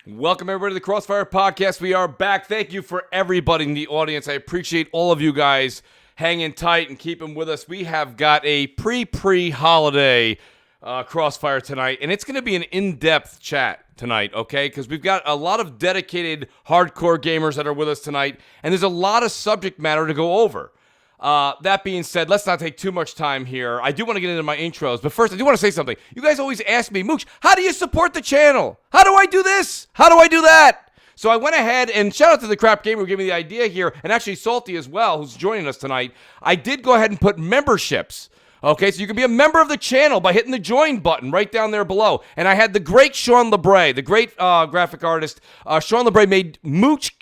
Welcome, everybody, to the CrossFire podcast. We are back. Thank you for everybody in the audience. I appreciate all of you guys hanging tight and keeping with us. We have got a pre-holiday CrossFire tonight, and it's going to be an in-depth chat tonight, okay? Because we've got a lot of dedicated hardcore gamers that are with us tonight, and there's a lot of subject matter to go over. That being said, let's not take too much time here. I do want to get into my intros, but first I do want to say something. You guys always ask me, Mooch, how do you support the channel? How do I do this? How do I do that? So I went ahead and shout out to the Crap Gamer who gave me the idea here, and actually Salty as well, who's joining us tonight. I did go ahead and put memberships. Okay, so you can be a member of the channel by hitting the join button right down there below. And I had the great Sean LeBray, the great graphic artist. Sean LeBray made Mooch,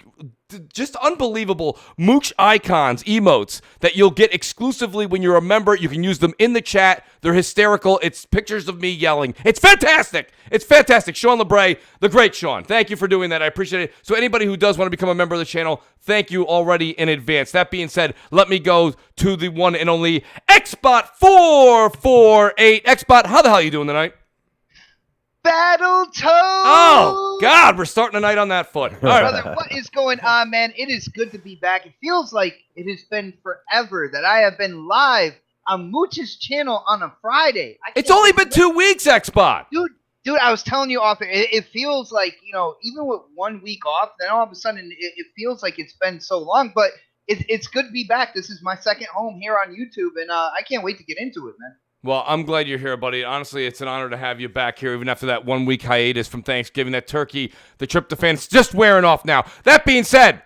just unbelievable Mooch icons, emotes that you'll get exclusively when you're a member. You can use them in the chat. They're hysterical. It's pictures of me yelling. It's fantastic. It's fantastic. Sean LeBray, the great Sean. Thank you for doing that. I appreciate it. So anybody who does want to become a member of the channel, thank you already in advance. That being said, let me go to the one and only Xbot448. Xbot, how the hell are you doing tonight? Battletoads! Oh, God, we're starting the night on that foot. All right. Brother, what is going on, man? It is good to be back. It feels like it has been forever that I have been live on Mooch's channel on a Friday. It's only been 2 weeks, Xbot. Dude, I was telling you off there, it feels like, you know, even with 1 week off, then all of a sudden it feels like it's been so long, but it's good to be back. This is my second home here on YouTube, and I can't wait to get into it, man. Well, I'm glad you're here, buddy. Honestly, it's an honor to have you back here, even after that 1 week hiatus from Thanksgiving. That turkey, the tryptophan's just wearing off now. That being said,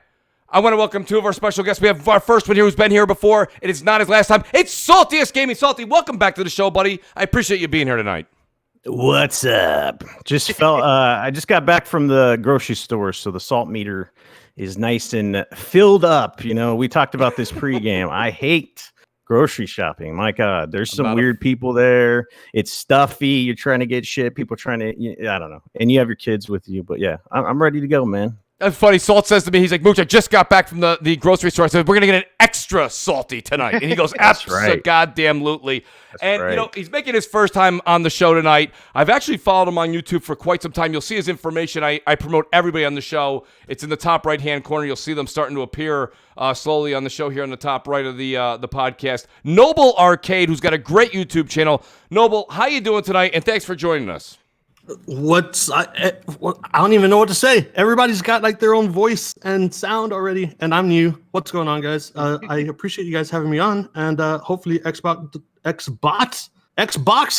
I want to welcome two of our special guests. We have our first one here who's been here before. It is not his last time. It's Saltiest Gaming. Salty, welcome back to the show, buddy. I appreciate you being here tonight. What's up? I just got back from the grocery store, so the salt meter is nice and filled up. You know, we talked about this pregame. I hate grocery shopping. My God, there's some weird people there. It's stuffy. You're trying to get shit. People trying to, I don't know. And you have your kids with you. But yeah, I'm ready to go, man. That's funny. Salt says to me, he's like, Mooch, I just got back from the grocery store. I said, we're going to get an extra salty tonight. And he goes, abso-goddamn-lutely. And, you know, he's making his first time on the show tonight. I've actually followed him on YouTube for quite some time. You'll see his information. I promote everybody on the show. It's in the top right-hand corner. You'll see them starting to appear slowly on the show here on the top right of the podcast. Noble Arcade, who's got a great YouTube channel. Noble, how you doing tonight? And thanks for joining us. I don't even know what to say. Everybody's got like their own voice and sound already, and I'm new. What's going on, guys? I appreciate you guys having me on, and hopefully Xbox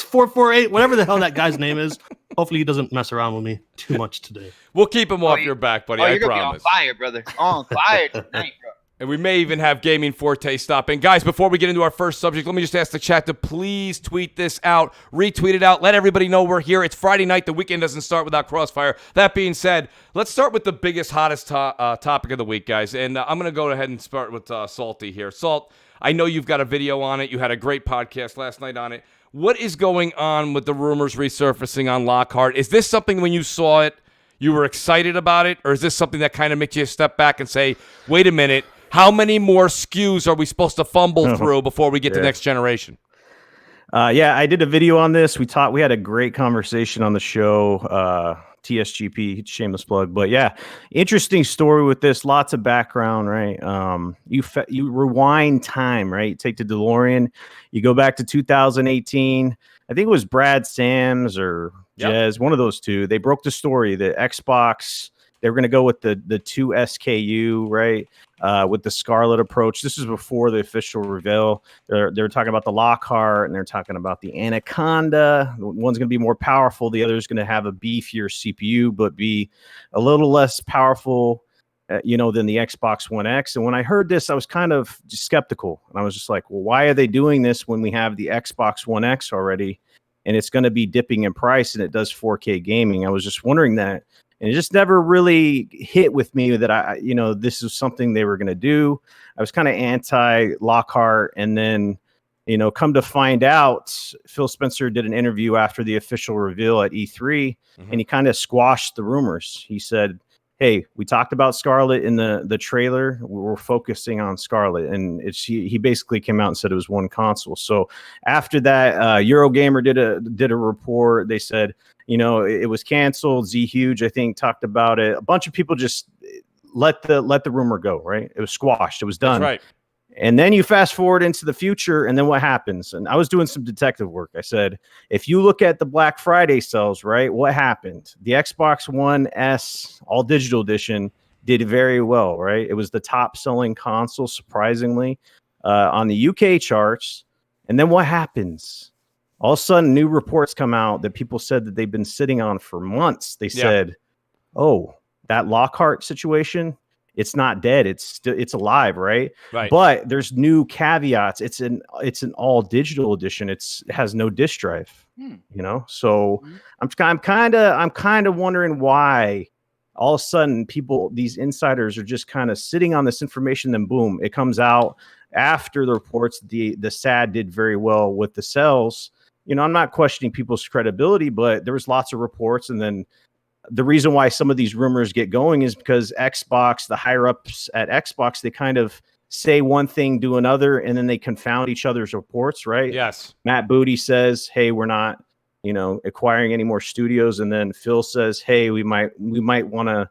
448, whatever the hell that guy's name is. Hopefully he doesn't mess around with me too much today. We'll keep him off your back, buddy. I promise. You're gonna be on fire, brother. On fire tonight, bro. And we may even have Gaming Forte stop in. Guys, before we get into our first subject, let me just ask the chat to please tweet this out, retweet it out, let everybody know we're here. It's Friday night. The weekend doesn't start without Crossfire. That being said, let's start with the biggest, hottest topic of the week, guys. And I'm going to go ahead and start with Salty here. Salt, I know you've got a video on it. You had a great podcast last night on it. What is going on with the rumors resurfacing on Lockhart? Is this something when you saw it, you were excited about it? Or is this something that kind of makes you step back and say, wait a minute, how many more SKUs are we supposed to fumble through before we get to next generation? Yeah, I did a video on this. We had a great conversation on the show. TSGP, shameless plug, but yeah, interesting story with this. Lots of background, right? You rewind time, right? Take the DeLorean, you go back to 2018. I think it was Brad Sams or Jez, one of those two. They broke the story. The Xbox, they were going to go with the 2 SKU, right? With the Scarlet approach. This is before the official reveal. They're talking about the Lockhart, and they're talking about the Anaconda. One's going to be more powerful. The other is going to have a beefier CPU, but be a little less powerful, than the Xbox One X. And when I heard this, I was kind of skeptical. And I was just like, well, why are they doing this when we have the Xbox One X already? And it's going to be dipping in price, and it does 4K gaming. I was just wondering that. And it just never really hit with me that this is something they were going to do. I was kind of anti-Lockhart. And then, come to find out, Phil Spencer did an interview after the official reveal at E3, and he kind of squashed the rumors. He said, hey, we talked about Scarlet in the trailer. We're focusing on Scarlet. And he basically came out and said it was one console. So after that, Eurogamer did a report. They said it was canceled. Z Huge, I think, talked about it. A bunch of people just let the rumor go, right? It was squashed. It was done. That's right. And then you fast forward into the future, and then what happens? And I was doing some detective work. I said, if you look at the Black Friday sales, right, what happened? The Xbox One S All Digital Edition did very well, right? It was the top selling console, surprisingly, on the UK charts. And then what happens? All of a sudden, new reports come out that people said that they've been sitting on for months. They said, oh, that Lockhart situation, it's not dead. It's alive, right? Right. But there's new caveats. It's an all digital edition. It has no disk drive. So I'm kind of wondering why all of a sudden these insiders are just kind of sitting on this information. Then boom, it comes out after the reports. The SAD did very well with the sales. I'm not questioning people's credibility, but there was lots of reports, and then the reason why some of these rumors get going is because Xbox, the higher ups at Xbox, they kind of say one thing, do another, and then they confound each other's reports, right? Yes. Matt Booty says, hey, we're not, acquiring any more studios. And then Phil says, hey, we might want to,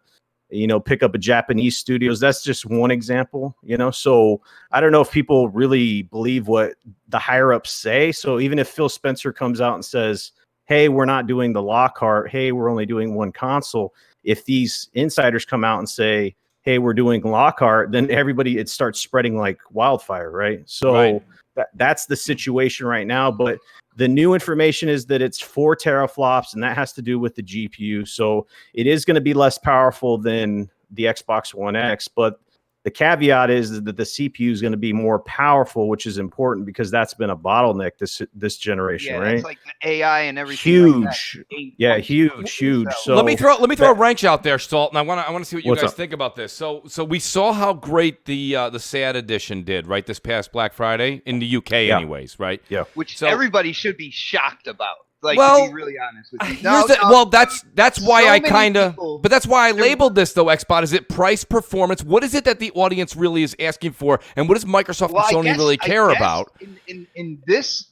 pick up a Japanese studios. That's just one example, So I don't know if people really believe what the higher ups say. So even if Phil Spencer comes out and says, hey, we're not doing the Lockhart, hey, we're only doing one console. If these insiders come out and say, hey, we're doing Lockhart, then it starts spreading like wildfire, right? So that's the situation right now. But the new information is that it's 4 teraflops, and that has to do with the GPU. So it is going to be less powerful than the Xbox One X, but the caveat is that the CPU is going to be more powerful, which is important because that's been a bottleneck this generation, right? It's like the AI and everything. Huge, like huge. So let me throw a wrench out there, Salt, and I want to see what you guys up? think about this. So we saw how great the SAD edition did, right? This past Black Friday in the UK, anyways, right? Yeah. Which everybody should be shocked about. Like, to be really honest with you. That's why so I kind of, people, but that's why I labeled this though, Xbot. Is it price performance? What is it that the audience really is asking for, and what does Microsoft and Sony really care about? In this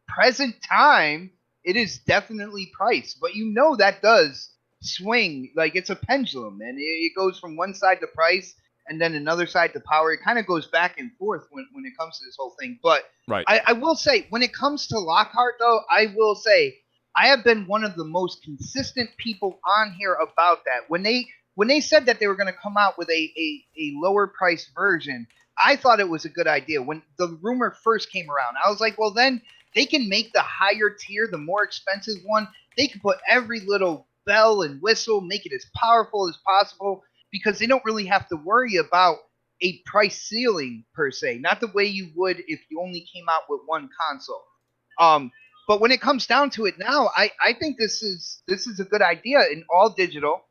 present time, it is definitely price, but that does swing like it's a pendulum, and it goes from one side to price and then another side to power. It kind of goes back and forth when it comes to this whole thing. But I will say, when it comes to Lockhart, though, I will say I have been one of the most consistent people on here about that. When they said that they were going to come out with a lower price version, I thought it was a good idea. When the rumor first came around, I was like, well, then they can make the higher tier, the more expensive one. They can put every little bell and whistle, make it as powerful as possible, because they don't really have to worry about a price ceiling per se, not the way you would if you only came out with one console. But when it comes down to it now, I think this is a good idea in all digital,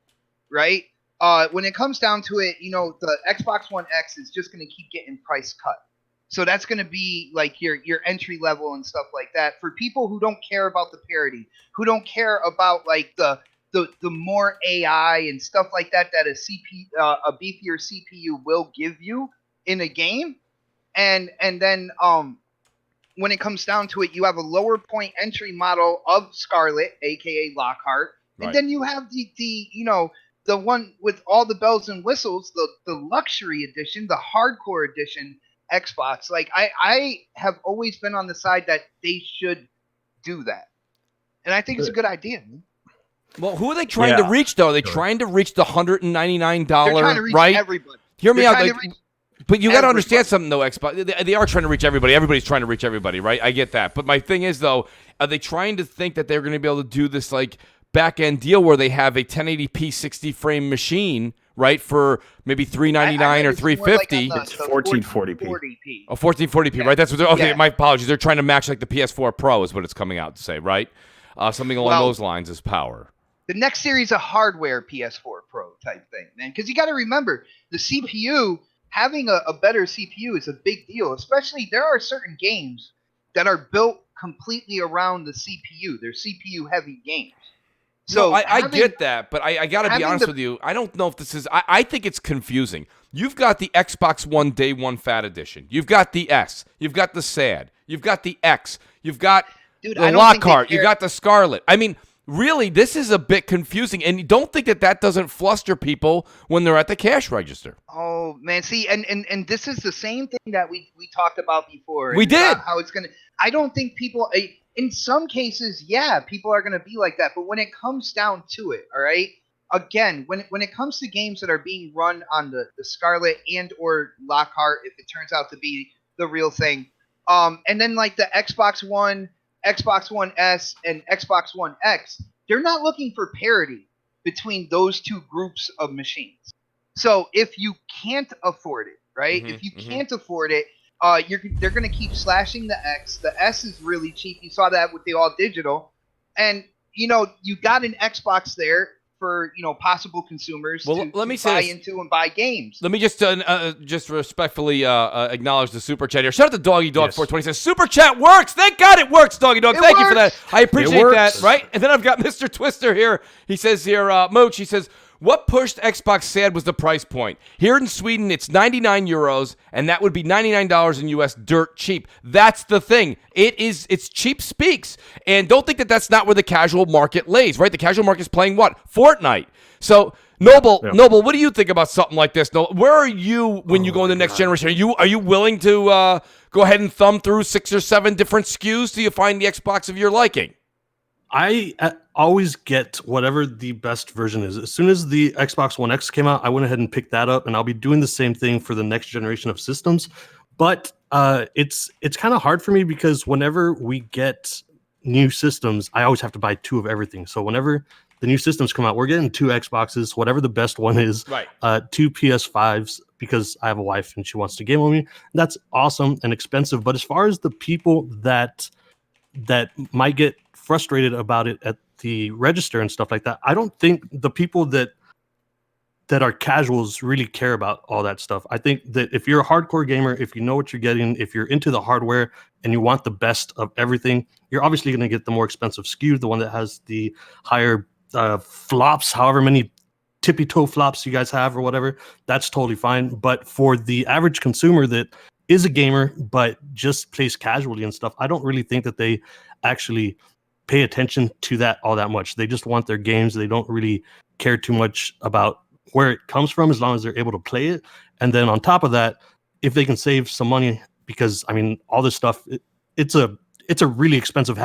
right? When it comes down to it, the Xbox One X is just going to keep getting price cut. So that's going to be like your entry level and stuff like that for people who don't care about the parity, who don't care about like the more AI and stuff like that a beefier CPU will give you in a game. And then when it comes down to it, you have a lower point entry model of Scarlet, aka Lockhart, and then you have the one with all the bells and whistles, the luxury edition, the hardcore edition Xbox. Like I have always been on the side that they should do that, and I think it's a good idea. Well, who are they trying to reach, though? Are they trying to reach the $199, right? Everybody. Hear me out. But you got to understand something, though, Xbox. They are trying to reach everybody. Everybody's trying to reach everybody, right? I get that. But my thing is, though, are they trying to think that they're going to be able to do this, like, back-end deal where they have a 1080p 60-frame machine, right, for maybe $399 or $350? Like it's 1440p. Oh, 1440p, right? That's what they're... Okay, my apologies. They're trying to match, like, the PS4 Pro is what it's coming out to say, right? Something along those lines is power. The next series of hardware PS4 Pro type thing, man. Because you got to remember, the CPU, having a better CPU is a big deal. Especially, there are certain games that are built completely around the CPU. They're CPU-heavy games. So I get that, but I got to be honest with you. I don't know if this is... I think it's confusing. You've got the Xbox One Day 1 Fat Edition. You've got the S. You've got the SAD. You've got the X. You've got the Lockhart. You got the Scarlet. I mean... really, this is a bit confusing. And you don't think that doesn't fluster people when they're at the cash register. Oh man, see, and this is the same thing that we talked about before. We did. How it's gonna. I don't think people. In some cases, yeah, people are gonna be like that. But when it comes down to it, all right. Again, when it comes to games that are being run on the Scarlet and or Lockhart, if it turns out to be the real thing, and then like the Xbox One, Xbox One S, and Xbox One X, they're not looking for parity between those two groups of machines. So if you can't afford it, right? If you can't afford it, they're going to keep slashing the X. The S is really cheap. You saw that with the all digital, and you got an Xbox there for possible consumers to buy into and buy games. Let me just respectfully acknowledge the super chat here. Shout out to Doggy Dog 420. Says super chat works. Thank God it works, Doggy Dog. Thank you for that. I appreciate that. Right, and then I've got Mr. Twister here. He says here, Mooch. He says, what pushed Xbox sad was the price point. Here in Sweden, it's 99 euros, and that would be $99 in US, dirt cheap. That's the thing. It's cheap speaks. And don't think that that's not where the casual market lays, right? The casual market is playing what? Fortnite. So, Noble, what do you think about something like this? Where are you when you go in the next generation? Are you willing to go ahead and thumb through 6 or 7 different SKUs till you find the Xbox of your liking? I always get whatever the best version is. As soon as the Xbox One X came out, I went ahead and picked that up, and I'll be doing the same thing for the next generation of systems. But it's kind of hard for me because whenever we get new systems, I always have to buy 2 of everything. So whenever the new systems come out, we're getting 2 Xboxes, whatever the best one is, right? 2 PS5s because I have a wife and she wants to game with me. That's awesome and expensive. But as far as the people that might get frustrated about it at the register and stuff like that, I don't think the people that are casuals really care about all that stuff. I think that if you're a hardcore gamer, if you know what you're getting, if you're into the hardware and you want the best of everything, you're obviously going to get the more expensive SKU, the one that has the higher flops, however many tippy toe flops you guys have or whatever. That's totally fine. But for the average consumer that is a gamer but just plays casually and stuff, I don't really think that they actually pay attention to that all that much. They just want their games. They don't really care too much about where it comes from as long as they're able to play it. And then on top of that, if they can save some money, because I mean, all this stuff, it's a really expensive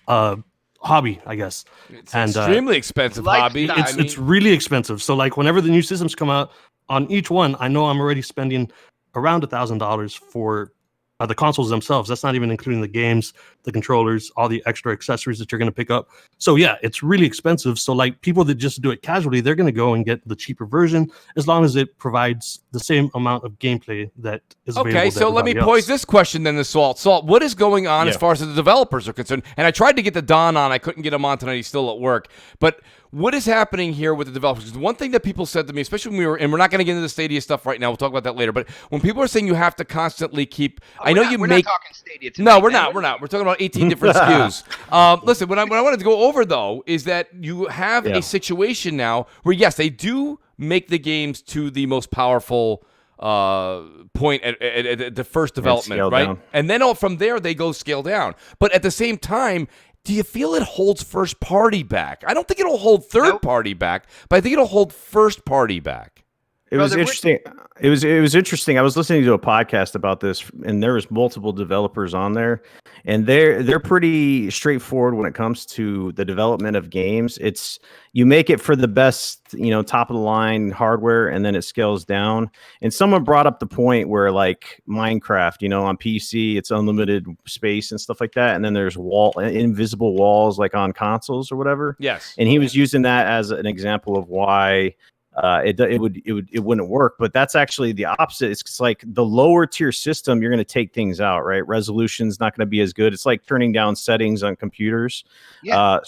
hobby, I guess. It's an extremely expensive hobby. It's really expensive. So like whenever the new systems come out, on each one, I know I'm already spending around $1,000 for the consoles themselves. That's not even including the games, the controllers, all the extra accessories that you're going to pick up. So yeah, it's really expensive. So like people that just do it casually, they're going to go and get the cheaper version as long as it provides the same amount of gameplay that is available. Okay, so let me pose this question then to Salt. Salt, what is going on as far as the developers are concerned? And I tried to get the Don on. I couldn't get him on tonight. He's still at work. But what is happening here with the developers? Because one thing that people said to me, especially when we're not going to get into the Stadia stuff right now. We'll talk about that later. But when people are saying you have to constantly keep, we're not talking Stadia tonight. No, we're not. We're talking about 18 different SKUs. Listen, what I wanted to go over though is that you have a situation now where yes, they do make the games to the most powerful point at the first development, right? Down. And then from there they go scale down. But at the same time, do you feel it holds first party back? I don't think it'll hold third party back, but I think it'll hold first party back. It was interesting. It was interesting. I was listening to a podcast about this, and there was multiple developers on there, and they're pretty straightforward when it comes to the development of games. It's you make it for the best, top of the line hardware, and then it scales down. And someone brought up the point where like Minecraft, on PC, it's unlimited space and stuff like that, and then there's invisible walls like on consoles or whatever. Yes. And he was using that as an example of why it wouldn't work, but that's actually the opposite. It's like the lower tier system, you're going to take things out, right? Resolution's not going to be as good. It's like turning down settings on computers. Yeah.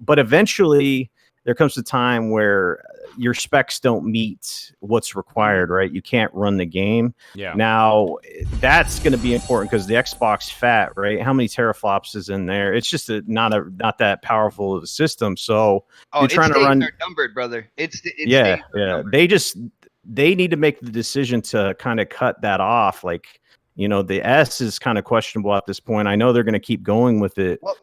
But eventually there comes a time where your specs don't meet what's required, right? You can't run the game. Yeah. Now that's going to be important because the Xbox fat, right? How many teraflops is in there? It's just not that powerful of a system. So you're trying to run. They're numbered, brother. Yeah. They need to make the decision to kind of cut that off. Like, the S is kind of questionable at this point. I know they're going to keep going with it. Well,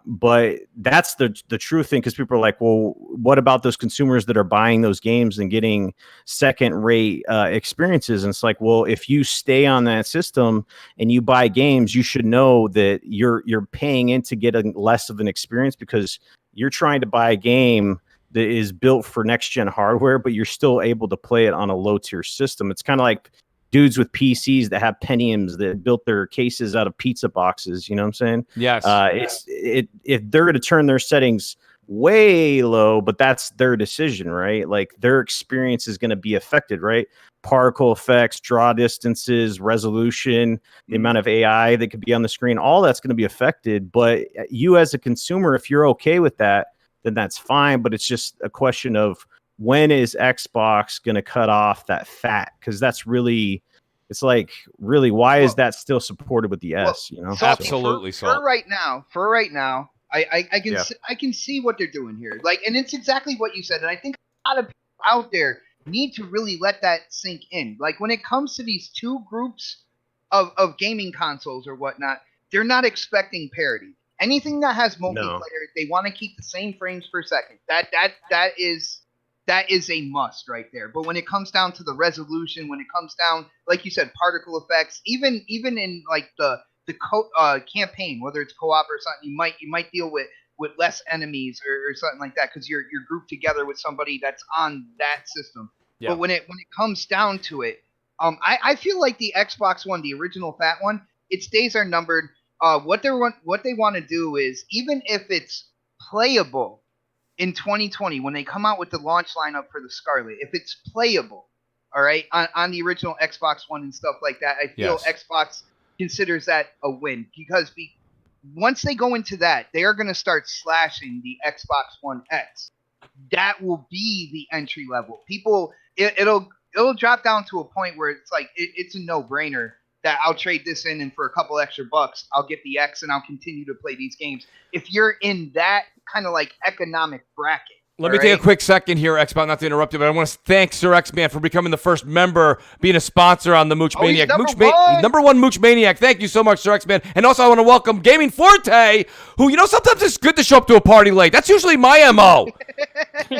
But that's the true thing, because people are like, well, what about those consumers that are buying those games and getting second-rate experiences? And it's like, well, if you stay on that system and you buy games, you should know that you're paying in to get less of an experience, because you're trying to buy a game that is built for next-gen hardware, but you're still able to play it on a low-tier system. It's kind of like dudes with PCs that have Pentiums that built their cases out of pizza boxes. You know what I'm saying? Yes. If they're going to turn their settings way low, but that's their decision, right? Like, their experience is going to be affected, right? Particle effects, draw distances, resolution, the amount of AI that could be on the screen, all that's going to be affected. But you as a consumer, if you're okay with that, then that's fine. But it's just a question of, when is Xbox going to cut off that fat? Because that's really, it's like, really, why is that still supported with the S? You know, absolutely. For right now, I can see what they're doing here. Like, and it's exactly what you said. And I think a lot of people out there need to really let that sink in. Like, when it comes to these two groups of gaming consoles or whatnot, they're not expecting parity. Anything that has multiplayer, they want to keep the same frames per second. That is a must right there. But when it comes down to the resolution, when it comes down, like you said, particle effects, even in like the campaign, whether it's co-op or something, you might deal with less enemies or something like that, because you're grouped together with somebody that's on that system. Yeah. But when it comes down to it, I feel like the Xbox One, the original fat one, its days are numbered. What they want to do is, even if it's playable in 2020, when they come out with the launch lineup for the Scarlet, if it's playable, all right, on the original Xbox One and stuff like that, I feel Xbox considers that a win, because once they go into that, they are going to start slashing the Xbox One X. That will be the entry level. People, it'll drop down to a point where it's like, it's a no-brainer that I'll trade this in, and for a couple extra bucks, I'll get the X and I'll continue to play these games. If you're in that kind of like economic bracket. Let me take a quick second here, Xbox, not to interrupt you, but I want to thank Sir X-Man for becoming the first member, being a sponsor on the Mooch Maniac. Number one Mooch Maniac. Thank you so much, Sir X-Man. And also I want to welcome Gaming Forte, who, sometimes it's good to show up to a party late. That's usually my MO.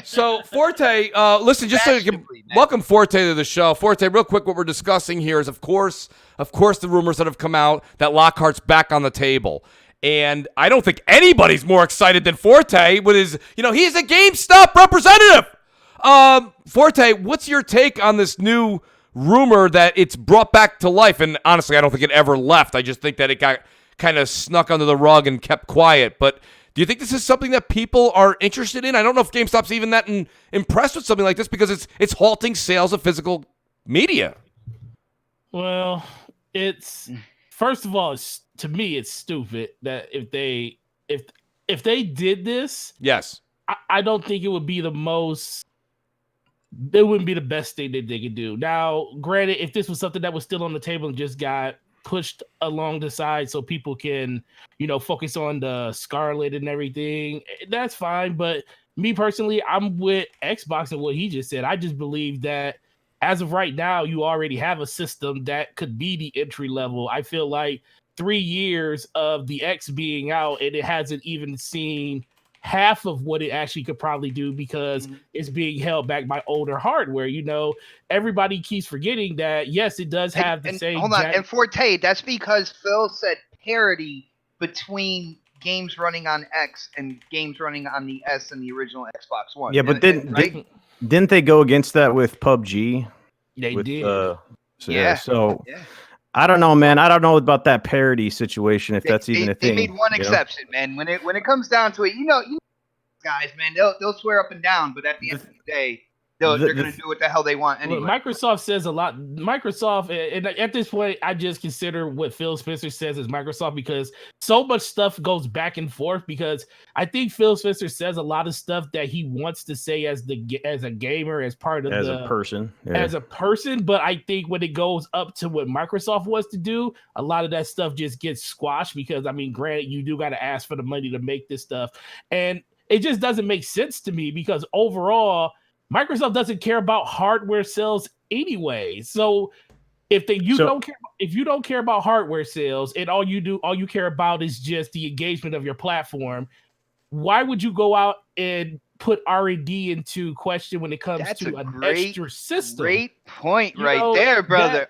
So, Forte, listen, just so you can welcome Forte to the show. Forte, real quick, what we're discussing here is, of course, the rumors that have come out that Lockhart's back on the table. And I don't think anybody's more excited than Forte with his, he's a GameStop representative. Forte, what's your take on this new rumor that it's brought back to life? And honestly, I don't think it ever left. I just think that it got kind of snuck under the rug and kept quiet. But do you think this is something that people are interested in? I don't know if GameStop's even that impressed with something like this, because it's halting sales of physical media. Well, first of all, to me, it's stupid that if they did this, yes, I don't think it would be the most. It wouldn't be the best thing that they could do. Now, granted, if this was something that was still on the table and just got pushed along the side so people can, focus on the Scarlet and everything, that's fine. But me personally, I'm with Xbox and what he just said. I just believe that as of right now, you already have a system that could be the entry level. I feel like 3 years of the X being out, and it hasn't even seen half of what it actually could probably do, because it's being held back by older hardware. Everybody keeps forgetting that, yes, it does have the same. Hold on, and Forte, that's because Phil said parity between games running on X and games running on the S and the original Xbox One. Yeah, but didn't they go against that with PUBG? They did. So I don't know, man. I don't know about that parity situation, if that's even a thing. They made one exception, man. When it comes down to it, guys, man, they'll swear up and down, but at the end of the day, they're going to do what the hell they want anyway. Well, Microsoft says a lot. Microsoft, and at this point, I just consider what Phil Spencer says as Microsoft, because so much stuff goes back and forth. Because I think Phil Spencer says a lot of stuff that he wants to say as a gamer, as part of a person, as a person. But I think when it goes up to what Microsoft wants to do, a lot of that stuff just gets squashed, because granted, you do got to ask for the money to make this stuff, and it just doesn't make sense to me, because overall, Microsoft doesn't care about hardware sales anyway. So If you don't care about hardware sales and all you care about is just the engagement of your platform, why would you go out and put R&D into question when it comes to an extra system? Great point there, brother.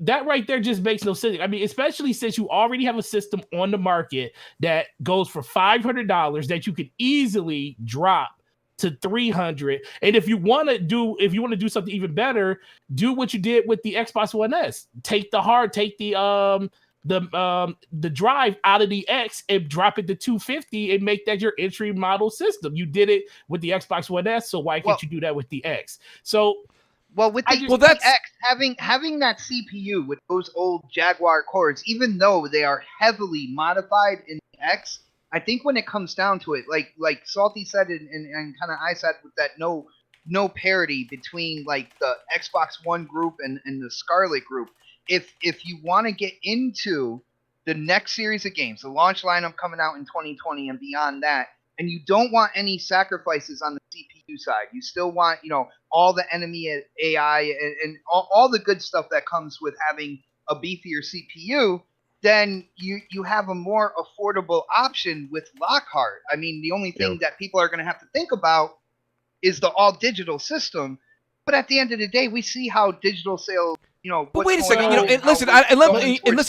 That right there just makes no sense. I mean, especially since you already have a system on the market that goes for $500 that you could easily drop to $300. And if you want to do something even better, do what you did with the Xbox One S. Take the drive out of the X and drop it to $250 and make that your entry model system. You did it with the Xbox One S, so why can't you do that with the X? So with the X having that CPU with those old Jaguar cores, even though they are heavily modified in the X, I think when it comes down to it, like Salty said and kind of I said with that no parity between like the Xbox One group and the Scarlet group. If you want to get into the next series of games, the launch lineup coming out in 2020 and beyond that, and you don't want any sacrifices on the CPU side, you still want, all the enemy AI and all the good stuff that comes with having a beefier CPU, then you have a more affordable option with Lockhart. I mean, the only thing that people are going to have to think about is the all-digital system. But at the end of the day, we see how digital sales. But wait a second. Listen.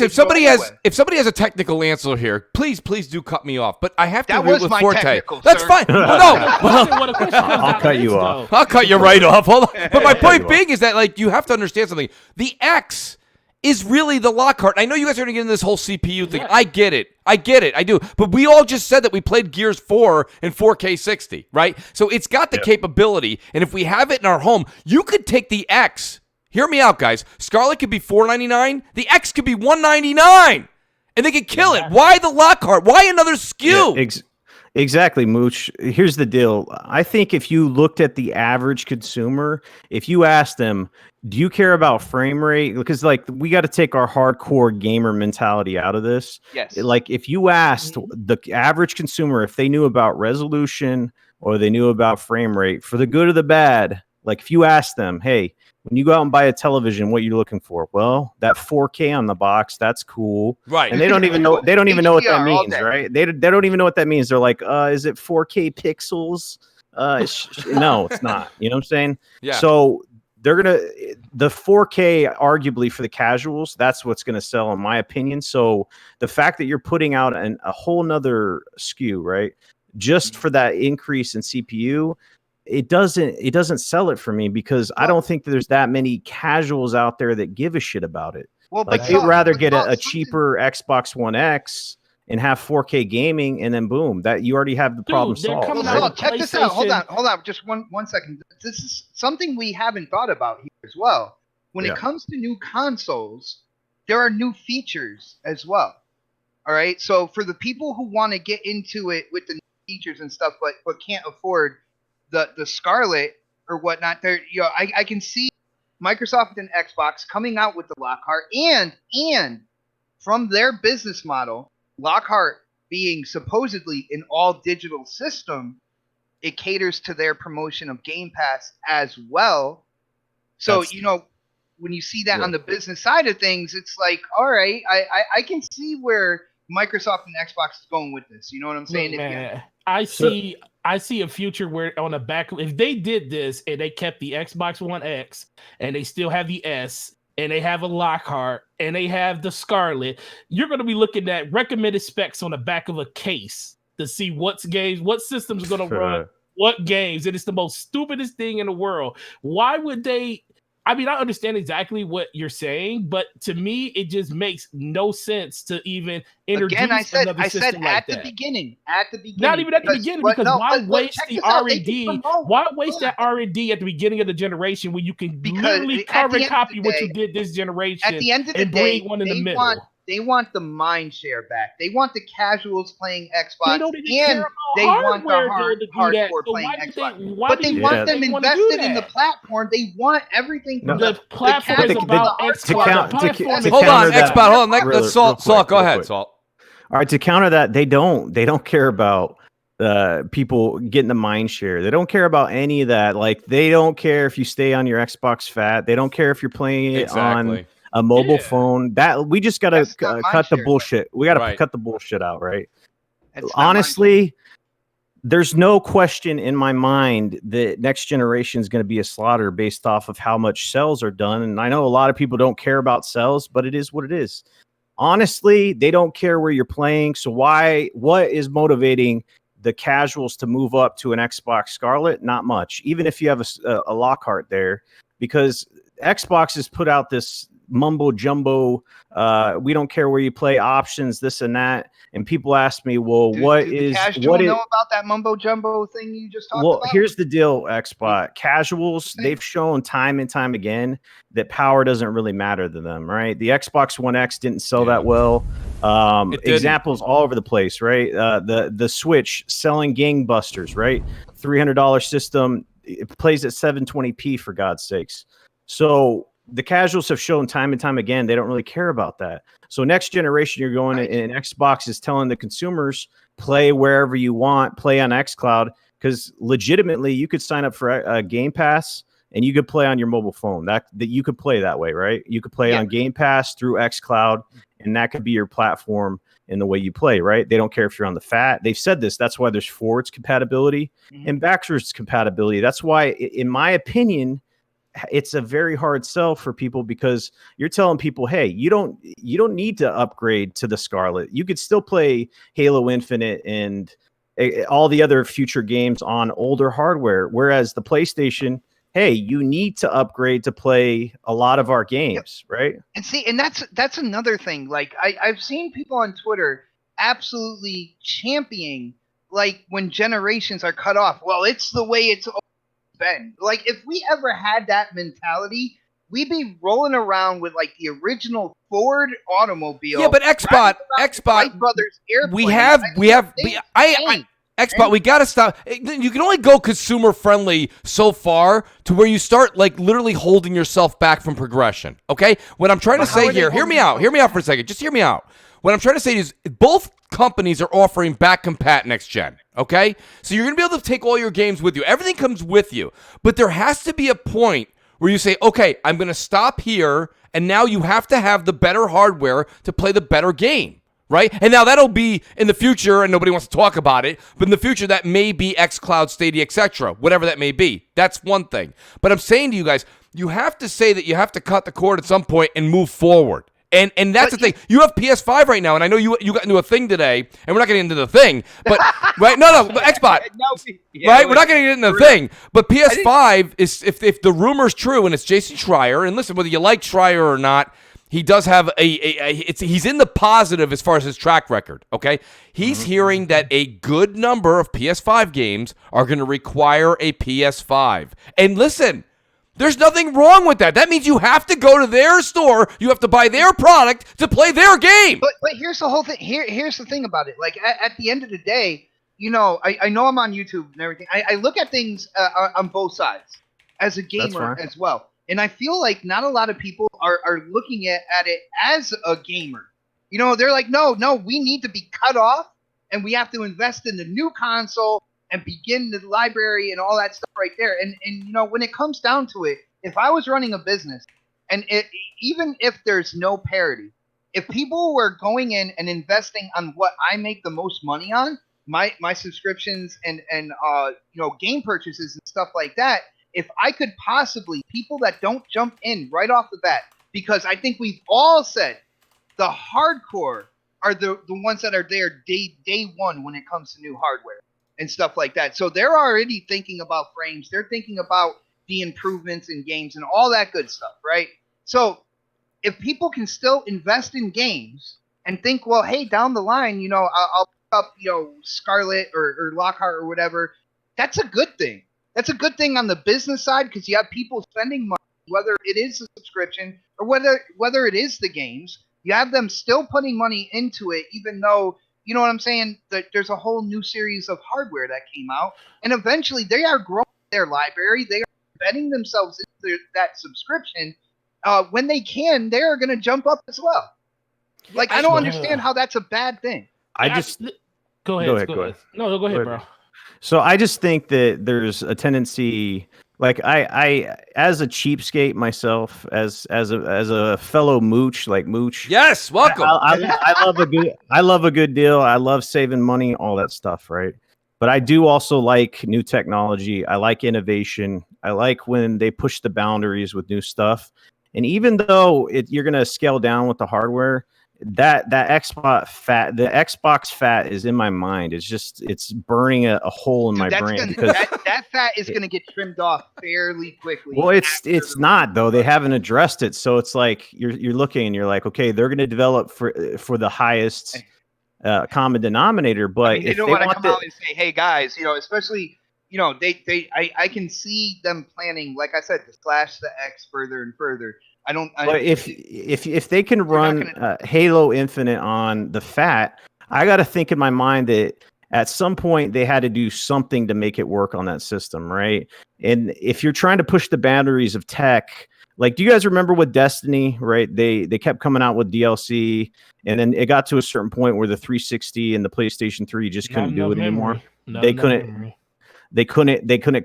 If somebody has a technical answer here, please do cut me off. But I have to agree with Forte. That's fine. I'll cut you off. I'll cut you right off. Hold on. But my point being is that you have to understand something. The X is really the Lockhart. I know you guys are going to get into this whole CPU thing. Yeah. I get it. I do. But we all just said that we played Gears 4 in 4K 60, right? So it's got the capability. And if we have it in our home, you could take the X. Hear me out, guys. Scarlet could be $499. The X could be $199. And they could kill it. Why the Lockhart? Why another SKU? Yeah, exactly, Mooch. Here's the deal. I think if you looked at the average consumer, if you asked them, do you care about frame rate? Because we got to take our hardcore gamer mentality out of this. Yes. If you asked the average consumer if they knew about resolution or they knew about frame rate, for the good or the bad, if you asked them, hey, when you go out and buy a television, what you're looking for? Well, that 4K on the box, that's cool. Right. And they don't even know what that means, right? They don't even know what that means. They're like, is it 4K pixels? No, it's not. You know what I'm saying? Yeah. So the 4K arguably for the casuals, that's what's going to sell in my opinion. So the fact that you're putting out a whole nother SKU, right? Just for that increase in CPU, it doesn't sell it for me because I don't think there's that many casuals out there that give a shit about it. Well, they'd rather get a cheaper Xbox One X and have 4K gaming, and then boom, that you already have the problem solved. Check this out. Hold on, just one second. This is something we haven't thought about here as well. When it comes to new consoles, there are new features as well. All right, so for the people who want to get into it with the new features and stuff, but can't afford the Scarlet or whatnot, there, I can see Microsoft and Xbox coming out with the Lockhart, and from their business model, Lockhart being supposedly an all-digital system, it caters to their promotion of Game Pass as well. So, when you see that on the business side of things, it's like, all right, I can see where Microsoft and Xbox is going with this. You know what I'm saying? Man, I see a future where on the back, if they did this and they kept the Xbox One X and they still have the S and they have a Lockhart and they have the Scarlet, you're going to be looking at recommended specs on the back of a case to see what systems are going to run what games. And it's the most stupidest thing in the world. Why would they? I mean, I understand exactly what you're saying, but to me, it just makes no sense to even introduce another system like that. At the beginning. Not even at the beginning, because why waste the R&D? Why waste that R&D at the beginning of the generation when you can literally carbon copy what you did this generation at the end of the and day, bring one in the middle? They want the mind share back. They want the casuals playing Xbox, and they want the hardcore playing Xbox. But they want them invested in the platform. They want everything from the platform is about Xbox. Hold on, Xbox. Hold on. Salt, go ahead, Salt. All right, to counter that, they don't care about people getting the mind share. They don't care about any of that. Like, they don't care if you stay on your Xbox Fat. They don't care if you're playing it on a mobile Yeah. phone. That we just got to That's not my cut the share, though. bullshit. We got to Right. cut the bullshit out, right? That's not my Honestly, there's no question in my mind that next generation is going to be a slaughter based off of how much sales are done. And I know a lot of people don't care about sales, but it is what it is. Honestly, they don't care where you're playing. So what is motivating the casuals to move up to an Xbox Scarlet? Not much, even if you have a Lockhart there, because Xbox has put out this mumbo jumbo, we don't care where you play options, this and that. And people ask me, well, Do the casual know about that mumbo jumbo thing you just talked about? here's the deal, Xbox casuals, they've shown time and time again that power doesn't really matter to them, right? The Xbox One X didn't sell that well. Examples all over the place, right? The Switch selling gangbusters, right? $300 system, it plays at 720p for God's sakes. So the casuals have shown time and time again they don't really care about that. So next generation, you're going and Xbox is telling the consumers, play wherever you want, play on xCloud, because legitimately you could sign up for a Game Pass and you could play on your mobile phone. That you could play that way, right? You could play on Game Pass through xCloud, and that could be your platform in the way you play, right? They don't care if you're on the fat. They've said this. That's why there's forwards compatibility and backwards compatibility. That's why, in my opinion, it's a very hard sell for people, because you're telling people, hey, you don't need to upgrade to the Scarlet. You could still play Halo Infinite and all the other future games on older hardware. Whereas the PlayStation, hey, you need to upgrade to play a lot of our games, right? And see, and that's another thing. Like I've seen people on Twitter absolutely championing, like, when generations are cut off. Well, it's the way it's been. Like, if we ever had that mentality, we'd be rolling around with like the original Ford automobile. Yeah, but Xbox, Wright Brothers airplane. we got to stop. You can only go consumer friendly so far to where you start like literally holding yourself back from progression. Okay, what I'm trying to say here, hear me out for a second. Just hear me out. What I'm trying to say is both companies are offering back compat next gen. Okay, so you're gonna be able to take all your games with you. Everything comes with you, but there has to be a point where you say, okay, I'm gonna stop here, and now you have to have the better hardware to play the better game. Right? And now that'll be in the future, and nobody wants to talk about it, but in the future, that may be xCloud, Stadia, etc., whatever that may be. That's one thing. But I'm saying to you guys, you have to say that you have to cut the cord at some point and move forward. And that's the thing. You have PS5 right now, and I know you got into a thing today, and we're not getting into the thing, but right? No, but Xbox. Right? We're not getting into the thing. But PS5 is, if the rumor's true, and it's Jason Schreier, and listen, whether you like Schreier or not, he does have he's in the positive as far as his track record, okay? He's hearing that a good number of PS5 games are going to require a PS5. And listen, there's nothing wrong with that. That means you have to go to their store, you have to buy their product to play their game. But here's the whole thing. Here's the thing about it. Like, at the end of the day, you know, I know I'm on YouTube and everything. I look at things on both sides as a gamer as well. And I feel like not a lot of people are looking at it as a gamer. You know, they're like, no, we need to be cut off, and we have to invest in the new console and begin the library and all that stuff right there. And you know, when it comes down to it, if I was running a business, and even if there's no parity, if people were going in and investing on what I make the most money on, my subscriptions and you know, game purchases and stuff like that, if I could possibly, people that don't jump in right off the bat, because I think we've all said the hardcore are the ones that are there day one when it comes to new hardware and stuff like that. So they're already thinking about frames. They're thinking about the improvements in games and all that good stuff, right? So if people can still invest in games and think, well, hey, down the line, you know, I'll pick up, you know, Scarlet or Lockhart or whatever, that's a good thing. That's a good thing on the business side, because you have people spending money, whether it is a subscription or whether it is the games. You have them still putting money into it, even though, you know what I'm saying, that there's a whole new series of hardware that came out. And eventually they are growing their library. They are betting themselves into that subscription. When they can, they are going to jump up as well. Like, I don't understand how that's a bad thing. Go ahead. No, go ahead, bro. So I just think that there's a tendency Like I as a cheapskate myself, as a fellow mooch, like Mooch. Yes, welcome. I love a good deal. I love saving money, all that stuff, right? But I do also like new technology. I like innovation. I like when they push the boundaries with new stuff. And even though you're going to scale down with the hardware, that Xbox fat is in my mind. It's burning a hole in my brain because that fat is going to get trimmed off fairly quickly. Well, it's not though. They haven't addressed it, so it's like you're looking and you're like, okay, they're going to develop for the highest common denominator. But I mean, they don't want to come out and say, "Hey guys," especially I can see them planning, like I said, to slash the X further and further. But if they can run Halo Infinite on the fat, I got to think in my mind that at some point they had to do something to make it work on that system, right? And if you're trying to push the boundaries of tech, like, do you guys remember with Destiny, right? They kept coming out with DLC, and then it got to a certain point where the 360 and the PlayStation 3 just couldn't do it anymore. They couldn't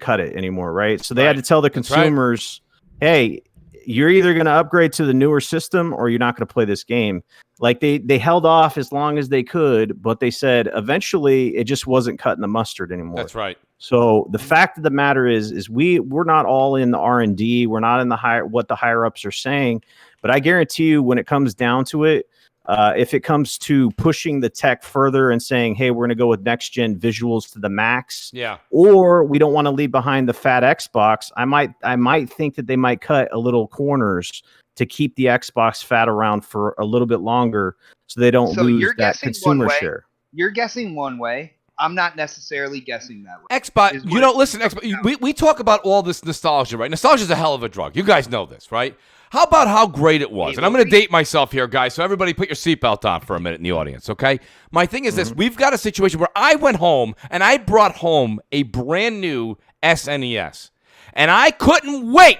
cut it anymore, right? So they had to tell the consumers, hey, you're either going to upgrade to the newer system or you're not going to play this game. Like they held off as long as they could, but they said eventually it just wasn't cutting the mustard anymore. That's right. So the fact of the matter is we're not all in the R&D. We're not in what the higher ups are saying, but I guarantee you when it comes down to it, if it comes to pushing the tech further and saying, hey, we're going to go with next gen visuals to the max, or we don't want to leave behind the fat Xbox, I might think that they might cut a little corners to keep the Xbox fat around for a little bit longer so they don't lose that consumer share. You're guessing one way. I'm not necessarily guessing that way. Xbox, listen, Xbox, we talk about all this nostalgia, right? Nostalgia is a hell of a drug. You guys know this, right? How about how great it was? And I'm going to date myself here, guys, so everybody put your seatbelt on for a minute in the audience, okay? My thing is this. We've got a situation where I went home and I brought home a brand new SNES. And I couldn't wait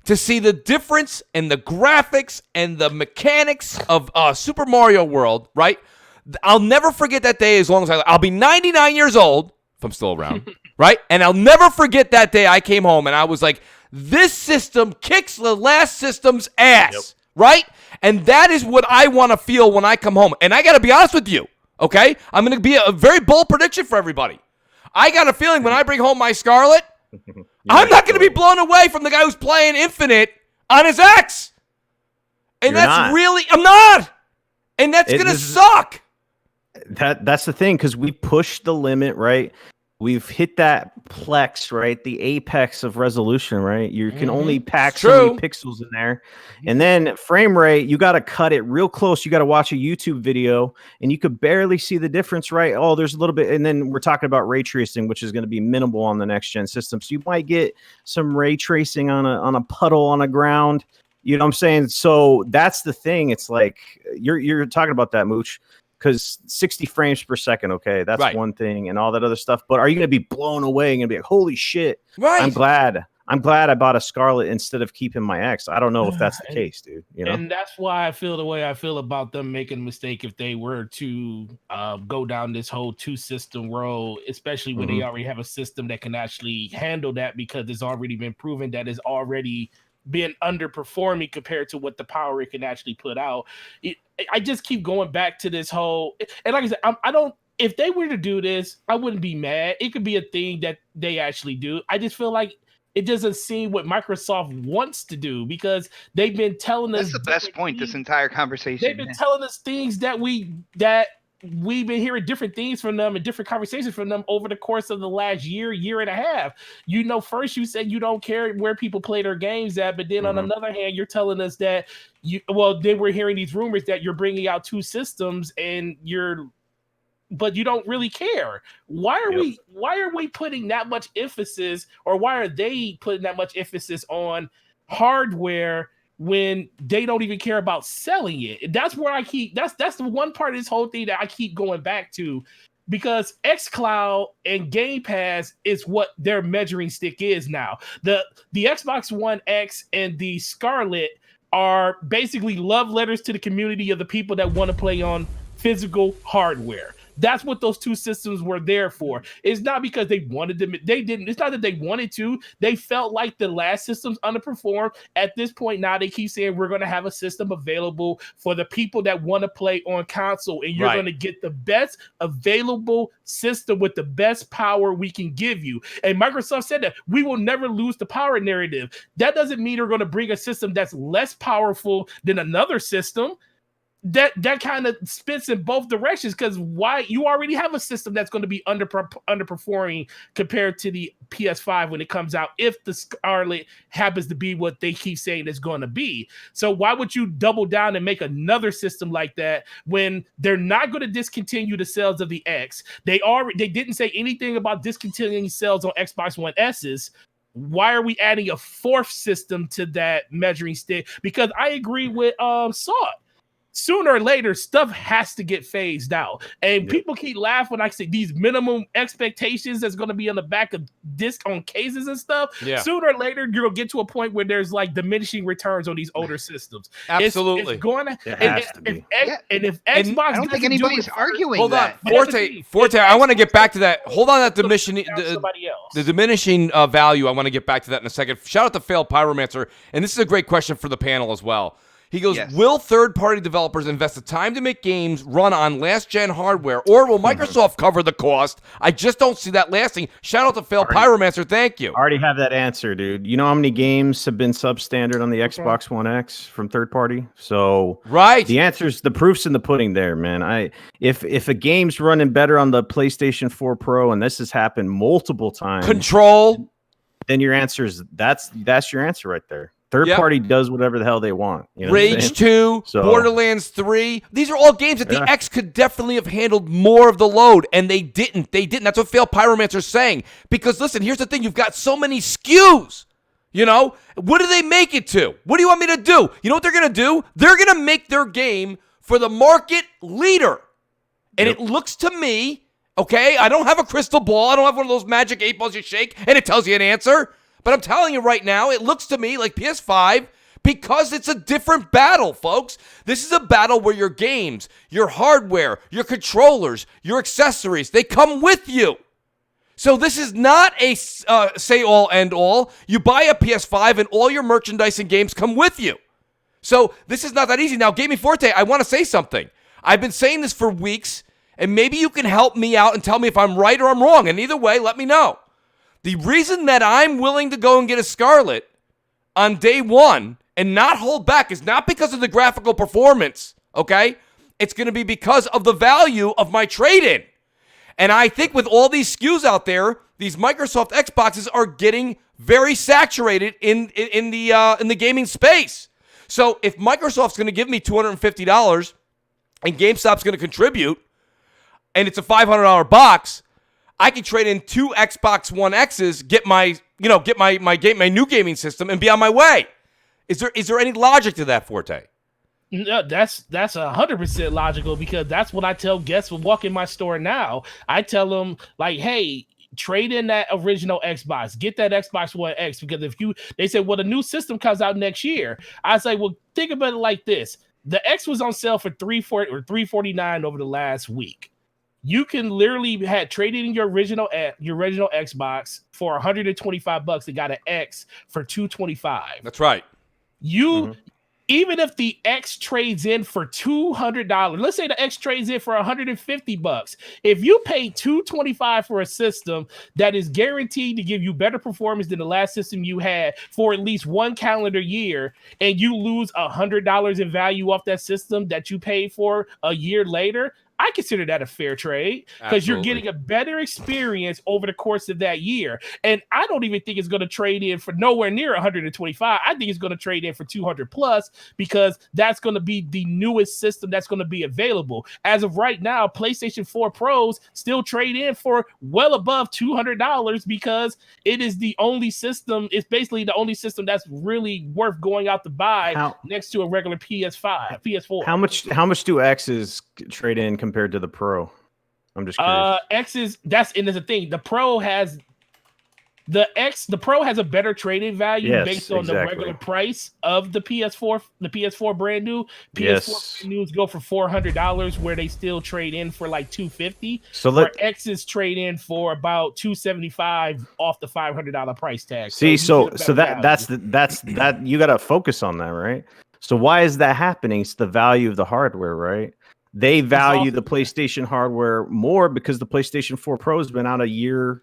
to see the difference in the graphics and the mechanics of Super Mario World, right? I'll never forget that day as long as I'll be 99 years old, if I'm still around, right? And I'll never forget that day I came home and I was like, this system kicks the last system's ass, right? And that is what I want to feel when I come home. And I got to be honest with you, okay? I'm going to be a very bold prediction for everybody. I got a feeling when I bring home my Scarlet, I'm not going to be blown away from the guy who's playing Infinite on his X. And I'm not. And that's going to suck. That's the thing, because we pushed the limit, right? We've hit that plex, right? The apex of resolution, right? You can only pack so many pixels in there. And then frame rate, you got to cut it real close. You got to watch a YouTube video and you could barely see the difference, right? Oh, there's a little bit. And then we're talking about ray tracing, which is going to be minimal on the next gen system. So you might get some ray tracing on a puddle on the ground. You know what I'm saying? So that's the thing. It's like you're talking about that, Mooch. Because 60 frames per second, okay, that's one thing, and all that other stuff. But are you going to be blown away and going to be like, holy shit? Right. I'm glad I bought a Scarlet instead of keeping my X. I don't know if that's the case, dude. You know, and that's why I feel the way I feel about them making a mistake if they were to go down this whole two-system road, especially when they already have a system that can actually handle that, because it's already been proven that it's already been underperforming compared to what the power it can actually put out. I just keep going back to this whole, and like I said, I don't, if they were to do this, I wouldn't be mad. It could be a thing that they actually do. I just feel like it doesn't seem what Microsoft wants to do, because they've been telling us. That's the best point this entire conversation. They've been telling us things that we've been hearing different things from them and different conversations from them over the course of the last year and a half. First you said you don't care where people play their games at, but then on another hand, you're telling us that then we're hearing these rumors that you're bringing out two systems but you don't really care. Why are we putting that much emphasis, or why are they putting that much emphasis on hardware when they don't even care about selling it? That's where that's the one part of this whole thing that I keep going back to, because xCloud and Game Pass is what their measuring stick is now. The Xbox One X and the Scarlet are basically love letters to the community of the people that want to play on physical hardware. That's what those two systems were there for. It's not because they wanted them. They didn't. It's not that they wanted to. They felt like the last systems underperformed. At this point now, they keep saying we're going to have a system available for the people that want to play on console, and you're going to get the best available system with the best power we can give you. And Microsoft said that we will never lose the power narrative. That doesn't mean they're going to bring a system that's less powerful than another system. That kind of spits in both directions, because why you already have a system that's going to be underperforming compared to the PS5 when it comes out, if the Scarlet happens to be what they keep saying it's going to be. So why would you double down and make another system like that when they're not going to discontinue the sales of the X? They didn't say anything about discontinuing sales on Xbox One S's. Why are we adding a fourth system to that measuring stick? Because I agree with Salt. Sooner or later, stuff has to get phased out. And people keep laughing when I say these minimum expectations that's going to be on the back of disc on cases and stuff. Yeah. Sooner or later, you're going to get to a point where there's like diminishing returns on these older systems. Absolutely. It's going to, and if Xbox, I don't think anybody's arguing. Hold that. on, Forte. I want to get back to that. Hold on, that diminishing the diminishing value. I want to get back to that in a second. Shout out to Failed Pyromancer, and this is a great question for the panel as well. He goes, will third-party developers invest the time to make games run on last-gen hardware, or will Microsoft cover the cost? I just don't see that lasting. Shout out to Fail Pyromancer. Thank you. I already have that answer, dude. You know how many games have been substandard on the Xbox One X from third-party? So the answer's, the proof's in the pudding there, man. If a game's running better on the PlayStation 4 Pro, and this has happened multiple times, then your answer is that's your answer right there. Third party does whatever the hell they want. You know Rage 2, Borderlands 3. These are all games that the X could definitely have handled more of the load, and they didn't. That's what Fail Pyromancer's saying. Because, listen, here's the thing. You've got so many SKUs. You know? What do they make it to? What do you want me to do? You know what they're going to do? They're going to make their game for the market leader. And it looks to me, okay, I don't have a crystal ball. I don't have one of those magic 8 balls you shake, and it tells you an answer. But I'm telling you right now, it looks to me like PS5, because it's a different battle, folks. This is a battle where your games, your hardware, your controllers, your accessories, they come with you. So this is not a say-all, end-all. You buy a PS5 and all your merchandise and games come with you. So this is not that easy. Now, Gaming Forte, I want to say something. I've been saying this for weeks, and maybe you can help me out and tell me if I'm right or I'm wrong. And either way, let me know. The reason that I'm willing to go and get a Scarlet on day one and not hold back is not because of the graphical performance, okay? It's going to be because of the value of my trade-in. And I think with all these SKUs out there, these Microsoft Xboxes are getting very saturated in the gaming space. So if Microsoft's going to give me $250 and GameStop's going to contribute, and it's a $500 box, I can trade in 2 Xbox One X's, get my new gaming system, and be on my way. Is there any logic to that, Forte? No, that's 100% logical, because that's what I tell guests when walk in my store now. I tell them, like, hey, trade in that original Xbox, get that Xbox One X, because they say, well, the new system comes out next year. I say, well, think about it like this: the X was on sale for $340 or $349 over the last week. You can literally had traded in your original Xbox for $125 and got an X for $225. That's right. Even if the X trades in for $200, let's say the X trades in for $150. If you pay $225 for a system that is guaranteed to give you better performance than the last system you had for at least one calendar year, and you lose $100 in value off that system that you paid for a year later, I consider that a fair trade, because you're getting a better experience over the course of that year. And I don't even think it's going to trade in for nowhere near 125. I think it's going to trade in for 200 plus, because that's going to be the newest system that's going to be available. As of right now, PlayStation 4 Pros still trade in for well above $200, because it is the only system. It's basically the only system that's really worth going out to buy next to a regular PS4. How much do X's trade in compared to the Pro? I'm just curious. X's, that's the thing. The Pro has The Pro has a better trading value Yes, based on the exactly. regular price of the PS4. The PS4 brand new. PS4 Yes. brand news go for $400, where they still trade in for like $250. So Where X's trade in for about $275 off the $500 price tag. see, so that's that you got to focus on that, right? So why is that happening? It's the value of the hardware, right? They value the PlayStation hardware more because the PlayStation 4 Pro has been out a year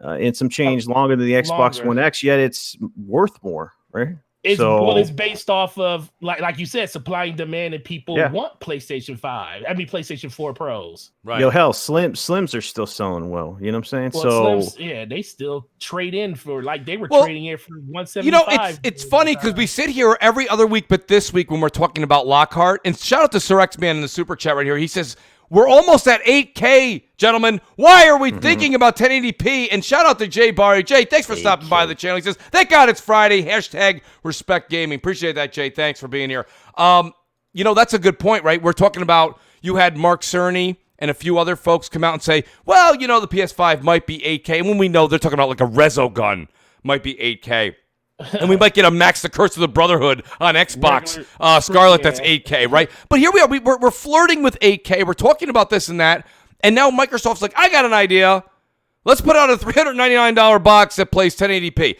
and some change longer than the Xbox One X, yet it's worth more, right? It's based off of like you said, supply and demand, and people want PlayStation 5. I mean PlayStation 4 Pros. Right. Yo, hell, Slims are still selling well. You know what I'm saying? Well, so Slims, they still trade in for they were trading in for $175. You know, it's funny because we sit here every other week, but this week when we're talking about Lockhart, and shout out to Sir X Man in the super chat right here. He says, we're almost at 8K, gentlemen. Why are we thinking about 1080p? And shout out to Jay Barry. Jay, thanks for stopping by the channel. He says, thank God it's Friday. Hashtag respect gaming. Appreciate that, Jay. Thanks for being here. You know, that's a good point, right? We're talking about, you had Mark Cerny and a few other folks come out and say, well, you know, the PS5 might be 8K. And when we know they're talking about like a Rezo gun might be 8K. And we might get a Max the Curse of the Brotherhood on Xbox Scarlet that's 8K, right? But here we are. We're flirting with 8K. We're talking about this and that. And now Microsoft's like, I got an idea. Let's put out a $399 box that plays 1080p.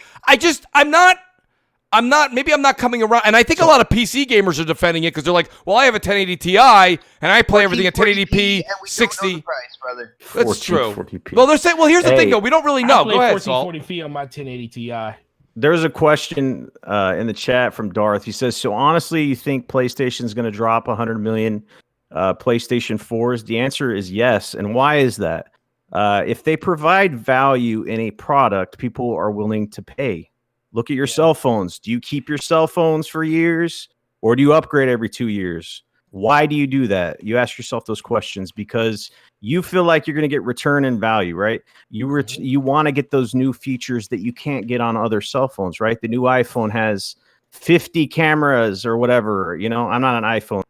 Maybe I'm not coming around. And I think a lot of PC gamers are defending it because they're like, well, I have a 1080 Ti and I play everything at 1080p, 60. Don't know the price, brother. That's true. 40p. Well, they're saying, well, here's the thing, though. We don't really know. Go ahead, Saul. 1440p on my 1080 Ti. There's a question in the chat from Darth. He says, so honestly, you think PlayStation is going to drop 100 million PlayStation 4s? The answer is yes. And why is that? If they provide value in a product, people are willing to pay. Look at your cell phones. Do you keep your cell phones for years or do you upgrade every 2 years? Why do you do that? You ask yourself those questions because you feel like you're going to get return in value, right? You want to get those new features that you can't get on other cell phones, right? The new iPhone has 50 cameras or whatever. You know, I'm not an iPhone,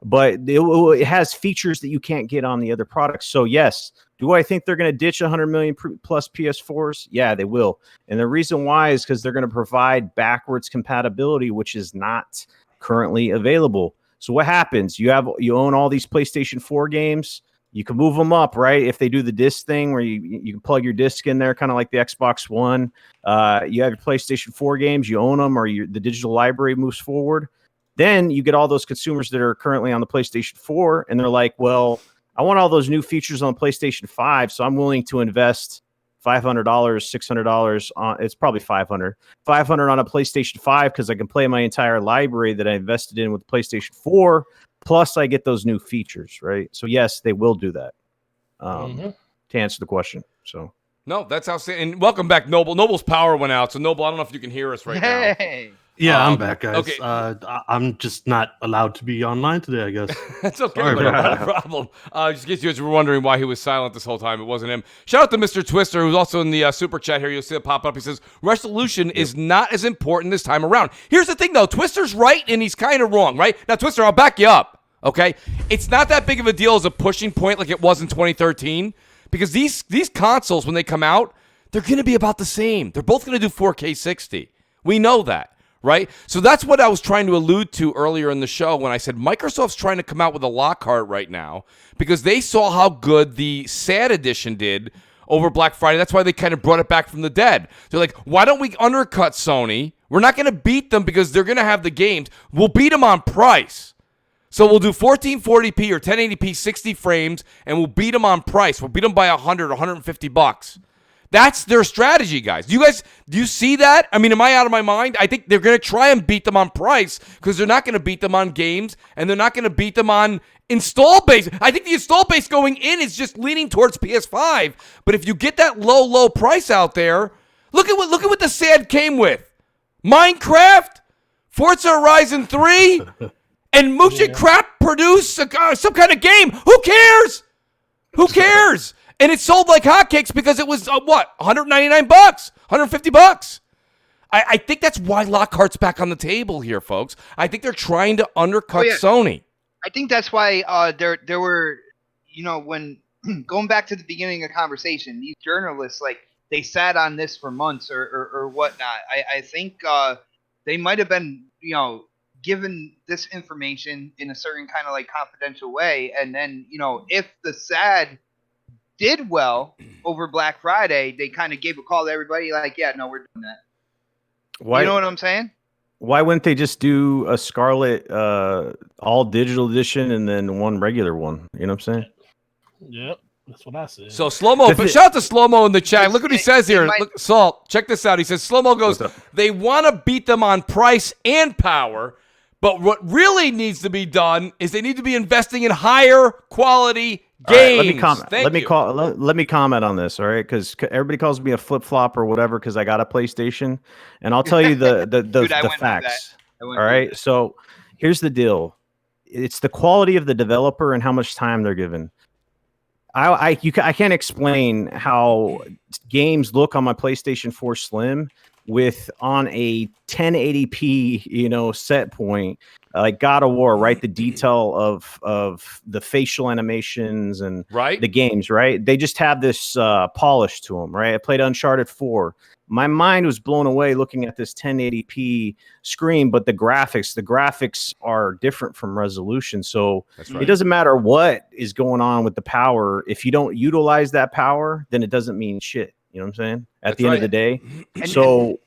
but it has features that you can't get on the other products. So yes, do I think they're going to ditch 100 million plus PS4s? Yeah, they will. And the reason why is because they're going to provide backwards compatibility, which is not currently available. So what happens? You own all these PlayStation 4 games. You can move them up, right? If they do the disc thing where you can plug your disc in there, kind of like the Xbox One. You have your PlayStation 4 games, you own them, or the digital library moves forward. Then you get all those consumers that are currently on the PlayStation 4, and they're like, well, I want all those new features on the PlayStation 5, so I'm willing to invest $500, $600 on. It's probably $500 on a PlayStation 5 because I can play my entire library that I invested in with the PlayStation 4. Plus, I get those new features, right? So yes, they will do that. To answer the question, so no, that's outstanding. And welcome back, Noble. Noble's power went out, so Noble, I don't know if you can hear us right now. Yeah, I'm back, guys. Okay. I'm just not allowed to be online today, I guess. That's okay. Not a problem. Just in case you guys were wondering why he was silent this whole time, it wasn't him. Shout out to Mr. Twister, who's also in the super chat here. You'll see it pop up. He says, resolution is not as important this time around. Here's the thing, though. Twister's right, and he's kind of wrong, right? Now, Twister, I'll back you up, okay? It's not that big of a deal as a pushing point like it was in 2013, because these consoles, when they come out, they're going to be about the same. They're both going to do 4K 60. We know that. Right? So that's what I was trying to allude to earlier in the show when I said Microsoft's trying to come out with a Lockhart right now because they saw how good the SAD edition did over Black Friday. That's why they kind of brought it back from the dead. They're like, why don't we undercut Sony? We're not going to beat them because they're going to have the games. We'll beat them on price. So we'll do 1440p or 1080p 60 frames and we'll beat them on price. We'll beat them by $100, $150. That's their strategy, guys. Do you see that? I mean, am I out of my mind? I think they're going to try and beat them on price because they're not going to beat them on games and they're not going to beat them on install base. I think the install base going in is just leaning towards PS5. But if you get that low price out there, look at what the SAD came with. Minecraft, Forza Horizon 3, and Mooch and Crap produce some kind of game. Who cares? Who cares? And it sold like hotcakes because it was, $199, $150. I think that's why Lockhart's back on the table here, folks. I think they're trying to undercut Sony. I think that's why there were, when going back to the beginning of the conversation, these journalists, like, they sat on this for months or whatnot. I think they might have been, given this information in a certain kind of like confidential way, and then if the SAD did well over Black Friday, they kind of gave a call to everybody like, yeah, no, we're doing that. Why, you know what I'm saying? Why wouldn't they just do a Scarlet all digital edition and then one regular one? You know what I'm saying? Yep, that's what I said. So Slow-Mo, but shout out to Slow-Mo in the chat. Look what he says here. Look, Salt, check this out. He says, Slow-Mo goes, they want to beat them on price and power, but what really needs to be done is they need to be investing in higher quality games. Right, let me comment on this, all right? Because everybody calls me a flip flop or whatever because I got a PlayStation, and I'll tell you the Dude, facts. All right, so here's the deal: it's the quality of the developer and how much time they're given. I can't explain how games look on my PlayStation 4 Slim with on a 1080p, set point, like God of War, right? The detail of the facial animations and the games, right? They just have this polish to them, right? I played Uncharted 4. My mind was blown away looking at this 1080p screen, but the graphics are different from resolution. So it doesn't matter what is going on with the power. If you don't utilize that power, then it doesn't mean shit. You know what I'm saying? At the end of the day. So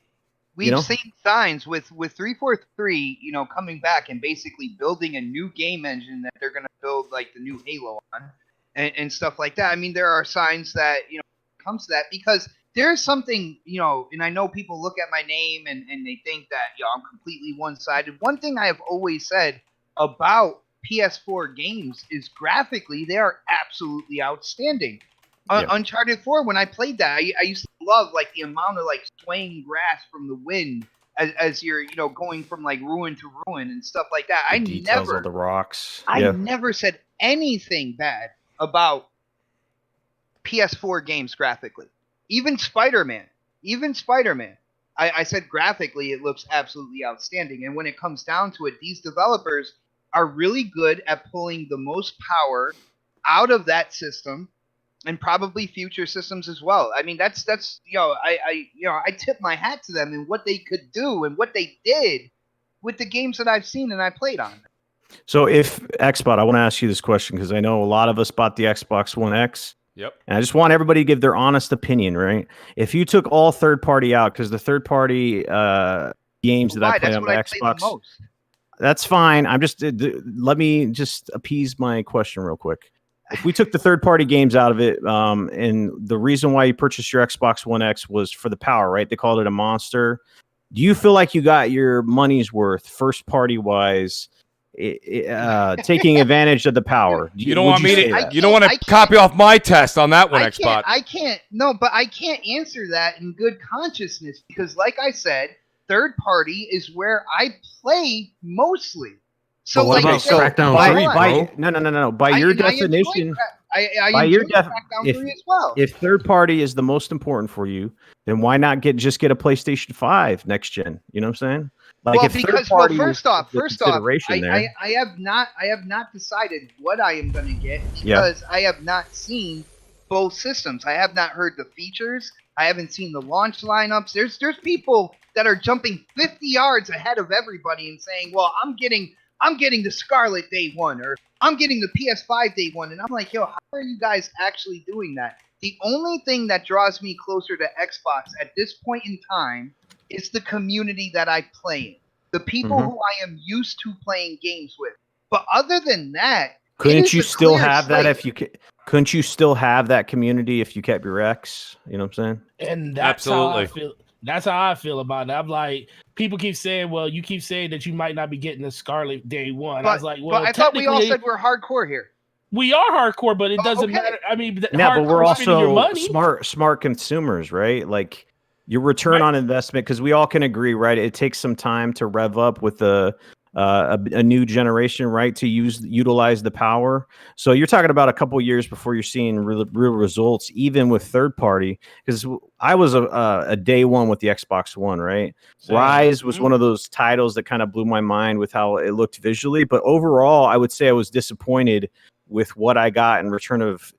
we've seen signs with 343, coming back and basically building a new game engine that they're going to build like the new Halo on and stuff like that. I mean, there are signs that, comes to that because there's something, and I know people look at my name and they think that, I'm completely one-sided. One thing I have always said about PS4 games is graphically, they are absolutely outstanding. Uncharted 4, when I played that, I used to love like the amount of like swaying grass from the wind as you're going from like ruin to ruin and stuff like that. The details of the rocks. I never said anything bad about PS4 games graphically. Even Spider-Man. I said graphically it looks absolutely outstanding. And when it comes down to it, these developers are really good at pulling the most power out of that system. And probably future systems as well. I mean, that's I tip my hat to them and what they could do and what they did with the games that I've seen and I played on. So if Xbox, I want to ask you this question because I know a lot of us bought the Xbox One X. Yep. And I just want everybody to give their honest opinion, right? If you took all third party out, because the third party games that I play on my Xbox, that's fine. I'm just let me just appease my question real quick. If we took the third-party games out of it, and the reason why you purchased your Xbox One X was for the power, right? They called it a monster. Do you feel like you got your money's worth, first-party wise, taking advantage of the power? You don't want me to. You don't want to copy off my test on that one, Xbox. I can't. No, but I can't answer that in good consciousness because, like I said, third-party is where I play mostly. So what about Crackdown 3, bro? No. By your definition, if third party is the most important for you, then why not get a PlayStation 5 next gen? You know what I'm saying? Like, first off, I have not decided what I am going to get because I have not seen both systems. I have not heard the features. I haven't seen the launch lineups. There's people that are jumping 50 yards ahead of everybody and saying, "Well, I'm getting the Scarlet day one, or I'm getting the PS5 day one," and I'm like, "Yo, how are you guys actually doing that?" The only thing that draws me closer to Xbox at this point in time is the community that I play in, the people who I am used to playing games with. But other than that, couldn't you still have that if you couldn't you still have that community if you kept your X? You know what I'm saying? And that's how I feel. That's how I feel about it. I'm like, people keep saying, well, you keep saying that you might not be getting the Scarlet day one. I was like, well, but I thought we all said we're hardcore here. We are hardcore, but it doesn't matter. I mean, but we're also smart consumers, right? Like your return on investment, because we all can agree, right? It takes some time to rev up with a new generation, right? To utilize the power. So you're talking about a couple years before you're seeing real results, even with third party. Because I was a day one with the Xbox One, right? Rise was one of those titles that kind of blew my mind with how it looked visually. But overall, I would say I was disappointed with what I got in return of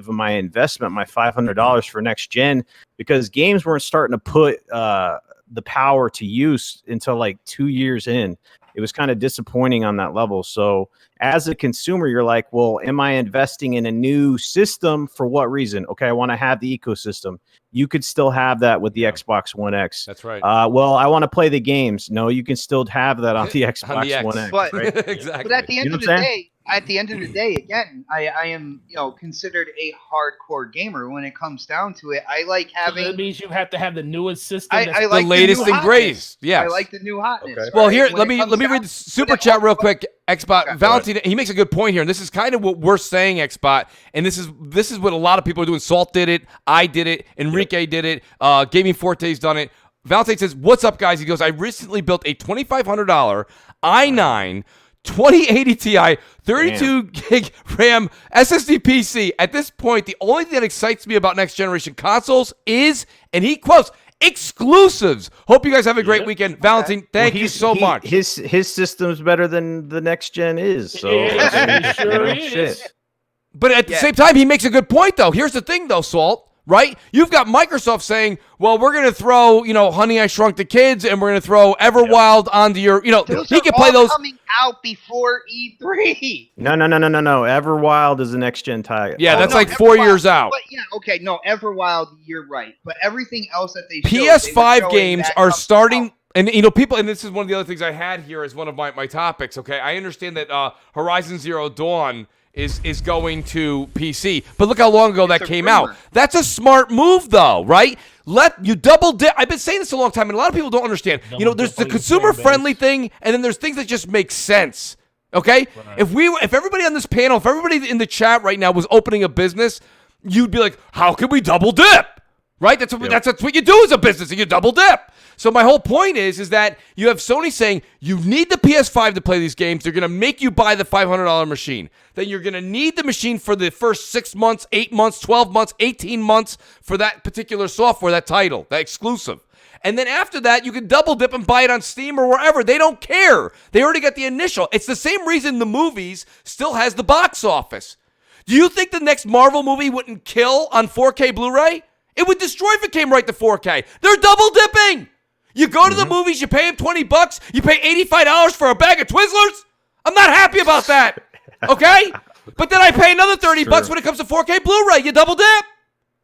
my investment, my $500 for next gen, because games weren't starting to put the power to use until like 2 years in. It was kind of disappointing on that level. So as a consumer, you're like, well, am I investing in a new system for what reason? Okay, I want to have the ecosystem. You could still have that with the Xbox One X. That's right. Well, I want to play the games. No, you can still have that on the Xbox One X. But, right? Exactly. But at the end of the day, again, I am, considered a hardcore gamer when it comes down to it. I like having. So that means you have to have the newest system. I like the latest and greatest. Yes. I like the new hotness. Okay. Well, here, let me read the super chat real quick. Xbot Valentine, he makes a good point here, and this is kind of what we're saying, Xbot, and this is what a lot of people are doing. Salt did it, I did it, Enrique did it, Gaming Forte's done it. Valentine says, "What's up, guys?" He goes, "I recently built a $2,500 i9 2080 Ti 32 gig RAM SSD PC. At this point, the only thing that excites me about next generation consoles is," and he quotes, "exclusives. Hope you guys have a great weekend." Valentine, thank you so much. His system's better than the next gen is. So it sure is. But at the same time, he makes a good point, though. Here's the thing, though, Salt. Right? You've got Microsoft saying, well, we're going to throw, Honey, I Shrunk the Kids, and we're going to throw Everwild onto your, those he can play those. Coming out before E3. No. Everwild is the next gen title. Yeah, that's like 4 years out. But Everwild, you're right. But everything else that they PS5 games are starting. And, people, and this is one of the other things I had here as one of my topics, okay? I understand that Horizon Zero Dawn is going to PC. But look how long ago that came out. That's a smart move, though, right? Let you double dip. I've been saying this a long time, and a lot of people don't understand. There's the consumer-friendly thing, and then there's things that just make sense, okay? Right. If everybody on this panel, if everybody in the chat right now was opening a business, you'd be like, how can we double dip? Right? That's what you do as a business, and you double dip. So my whole point is that you have Sony saying you need the PS5 to play these games. They're going to make you buy the $500 machine. Then you're going to need the machine for the first 6 months, 8 months, 12 months, 18 months for that particular software, that title, that exclusive. And then after that, you can double dip and buy it on Steam or wherever. They don't care. They already got the initial. It's the same reason the movies still has the box office. Do you think the next Marvel movie wouldn't kill on 4K Blu-ray? It would destroy if it came right to 4K. They're double dipping. You go to the movies, you pay them $20, you pay $85 for a bag of Twizzlers. I'm not happy about that. Okay? But then I pay another $30 when it comes to 4K Blu-ray. You double dip.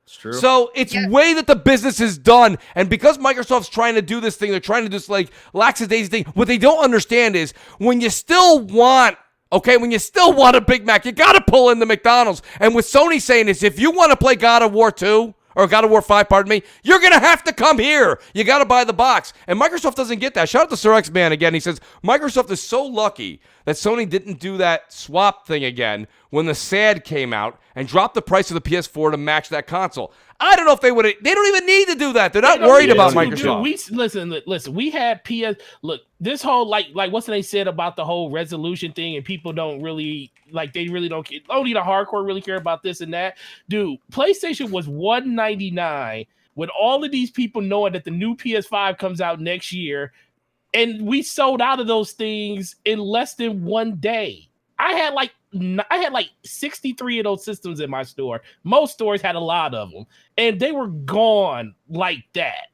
It's true. So it's way that the business is done. And because Microsoft's trying to do this thing, they're trying to do this like lackadaisy thing. What they don't understand is when you still want a Big Mac, you got to pull in the McDonald's. And what Sony's saying is if you want to play God of War 2, or God of War 5, pardon me, you're going to have to come here. You got to buy the box. And Microsoft doesn't get that. Shout out to Sir X-Man again. He says, Microsoft is so lucky that Sony didn't do that swap thing again when the SAD came out and dropped the price of the PS4 to match that console. I don't know if they would. They don't even need to do that. They're not worried about Microsoft. Listen. We had PS. Look, this whole like what's they said about the whole resolution thing, and people don't really They really don't care. Only the hardcore really care about this and that. Dude, PlayStation was $199 with all of these people knowing that the new PS5 comes out next year, and we sold out of those things in less than 1 day. I had like 63 of those systems in my store. Most stores had a lot of them, and they were gone like that.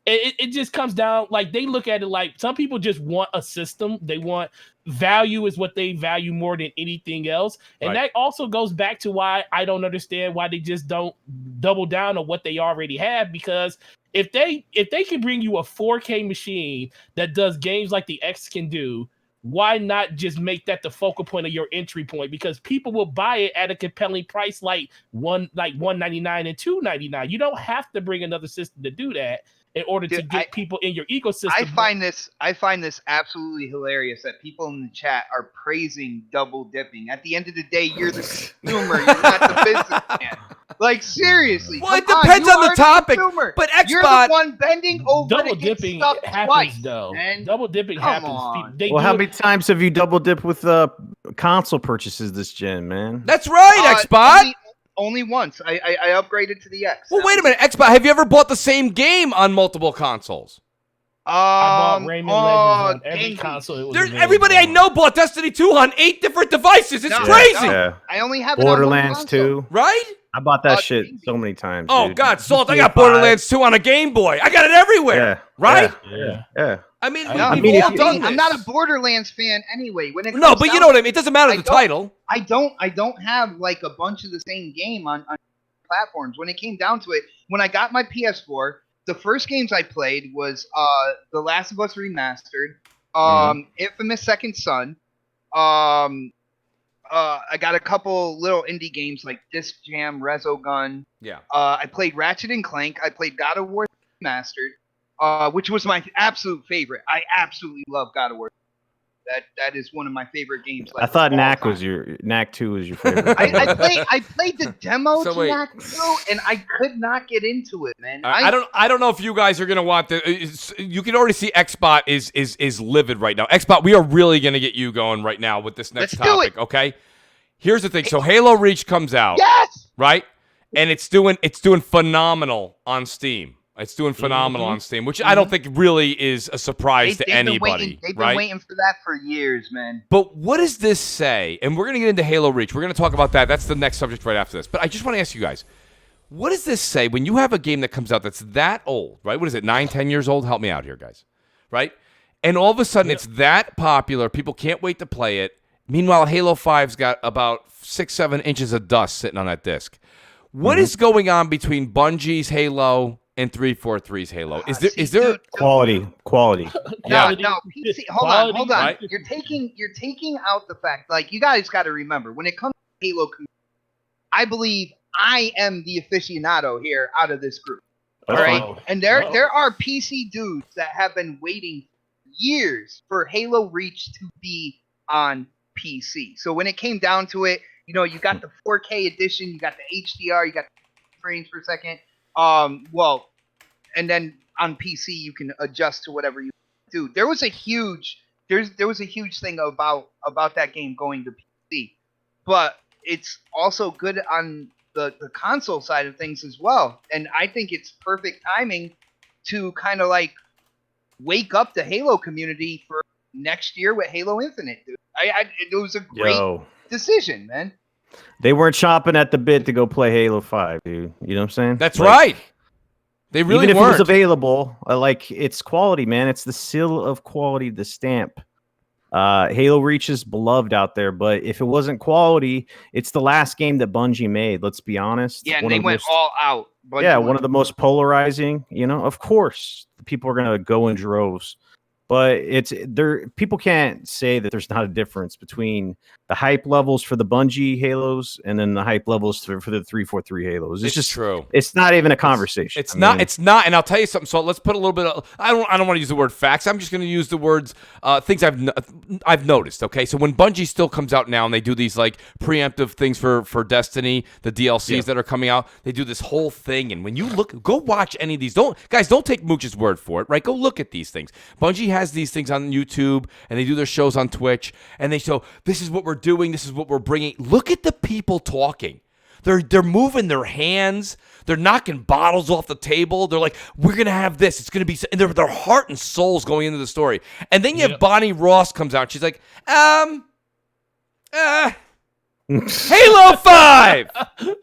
It just comes down, like, they look at it like some people just want a system. They want value is what they value more than anything else. And that also goes back to why I don't understand why they just don't double down on what they already have, because if they can bring you a 4K machine that does games like the X can do, why not just make that the focal point of your entry point? Because people will buy it at a compelling price like $199 and $299. You don't have to bring another system to do that in order to get people in your ecosystem. I find this absolutely hilarious that people in the chat are praising double dipping. At the end of the day, you're the consumer, you're not the businessman. Like, seriously. Well, it depends on the topic. But Xbox, you're the one bending over double dipping happens twice, though. Man. Double dipping happens. How many times have you double dipped with console purchases this gen, man? That's right, Xbox. Only once. I upgraded to the X. Well, wait a minute, Xbox. Have you ever bought the same game on multiple consoles? I bought Rayman Legends on every Game console. It was There's available everybody I on. know bought Destiny 2 on 8 different devices. It's No, crazy, no. Yeah. I only have it on Borderlands one console. 2. right? I bought that Uh, shit so many times. Oh dude. God, Salt! I GTA got 5. Borderlands 2 on a Game Boy. I got it everywhere, Yeah. right? Yeah. Yeah. I mean, I we, No, we've mean, if all you- done this. I'm not a Borderlands fan anyway. When it No, comes but you down know what I mean. It doesn't matter I the don't- title. I don't have like a bunch of the same game on platforms. When it came down to it, when I got my PS4, the first games I played was The Last of Us Remastered, Infamous Second Son. I got a couple little indie games like Disc Jam, Resogun. Yeah. I played Ratchet and Clank. I played God of War Remastered, which was my absolute favorite. I absolutely love God of War. That is one of my favorite games. Like, I thought of all Knack time. was Knack 2 was your favorite. I played the demo So to wait. Knack 2, and I could not get into it, man. I don't know if you guys are gonna want the. You can already see Xbot is livid right now. Xbot, we are really gonna get you going right now with this next Let's do topic. Okay. Here's the thing. So Halo Reach comes out, Yes. right? And it's doing phenomenal on Steam. It's doing phenomenal on Steam, which I don't think really is a surprise to anybody, They've right? been waiting for that for years, man. But what does this say? And we're going to get into Halo Reach. We're going to talk about that. That's the next subject right after this. But I just want to ask you guys, what does this say when you have a game that comes out that's that old, right? What is it, 9, 10 years old? Help me out here, guys. Right? And all of a sudden it's that popular. People can't wait to play it. Meanwhile, Halo 5's got about 6, 7 inches of dust sitting on that disc. What is going on between Bungie's Halo and 343's Halo? Is there Dude, quality? Yeah. No, PC. Hold Quality, on. right? You're taking out the fact. Like, you guys got to remember, when it comes to Halo, I believe I am the aficionado here out of this group. That's All right, fine. and there are PC dudes that have been waiting years for Halo Reach to be on PC. So when it came down to it, you know, you got the 4K edition, you got the HDR, you got the frames per second. And then on PC you can adjust to whatever you do. There was a huge thing about that game going to PC, but it's also good on the console side of things as well. And I think it's perfect timing to kind of like wake up the Halo community for next year with Halo Infinite, dude. It was a great decision, man. They weren't chopping at the bit to go play Halo 5, dude. You know what I'm saying? That's Like, right. They really even if weren't. it was available, like, it's quality, man. It's the seal of quality, the stamp. Halo Reach is beloved out there, but if it wasn't quality, it's the last game that Bungie made. Let's be honest. Yeah, and they went all out. One of the most polarizing. You know, of course, people are gonna go in droves, but it's there. People can't say that there's not a difference between the hype levels for the Bungie Halos and then the hype levels for the 343 Halos. It's just true. It's not even a conversation. It's not. And I'll tell you something. So let's put a little bit of. I don't want to use the word facts. I'm just going to use the words things I've noticed. Okay, so when Bungie still comes out now and they do these like preemptive things for Destiny, the DLCs that are coming out, they do this whole thing. And when you go watch any of these. Don't take Mooch's word for it. Right? Go look at these things. Bungie has these things on YouTube and they do their shows on Twitch and they show this is what we're doing. This is what we're bringing. Look at the people talking. They're moving their hands. They're knocking bottles off the table. They're like, we're going to have this. It's going to be... And their heart and soul's going into the story. And then you have Bonnie Ross comes out. She's like, Halo 5!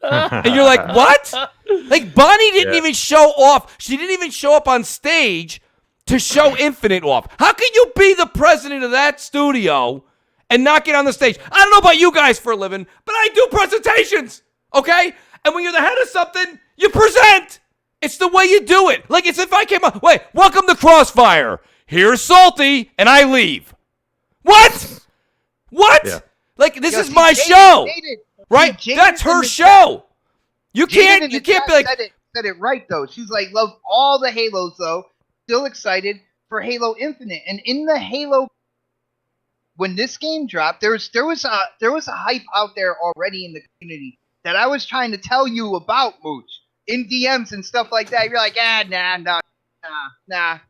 And you're like, what? Like, Bonnie didn't even show off. She didn't even show up on stage to show Infinite off. How can you be the president of that studio and not get on the stage? I don't know about you guys for a living, but I do presentations, okay? And when you're the head of something, you present. It's the way you do it. Like, it's if I came up, wait, welcome to CrossFire. Here's Salty, and I leave. What? What? Yeah. Like, this is my show, right? That's her show. You can't be like... Said it right, though. She's like, love all the Halos, though. Still excited for Halo Infinite. And in the Halo... When this game dropped, there was a hype out there already in the community that I was trying to tell you about, Mooch, in DMs and stuff like that. You're like, nah,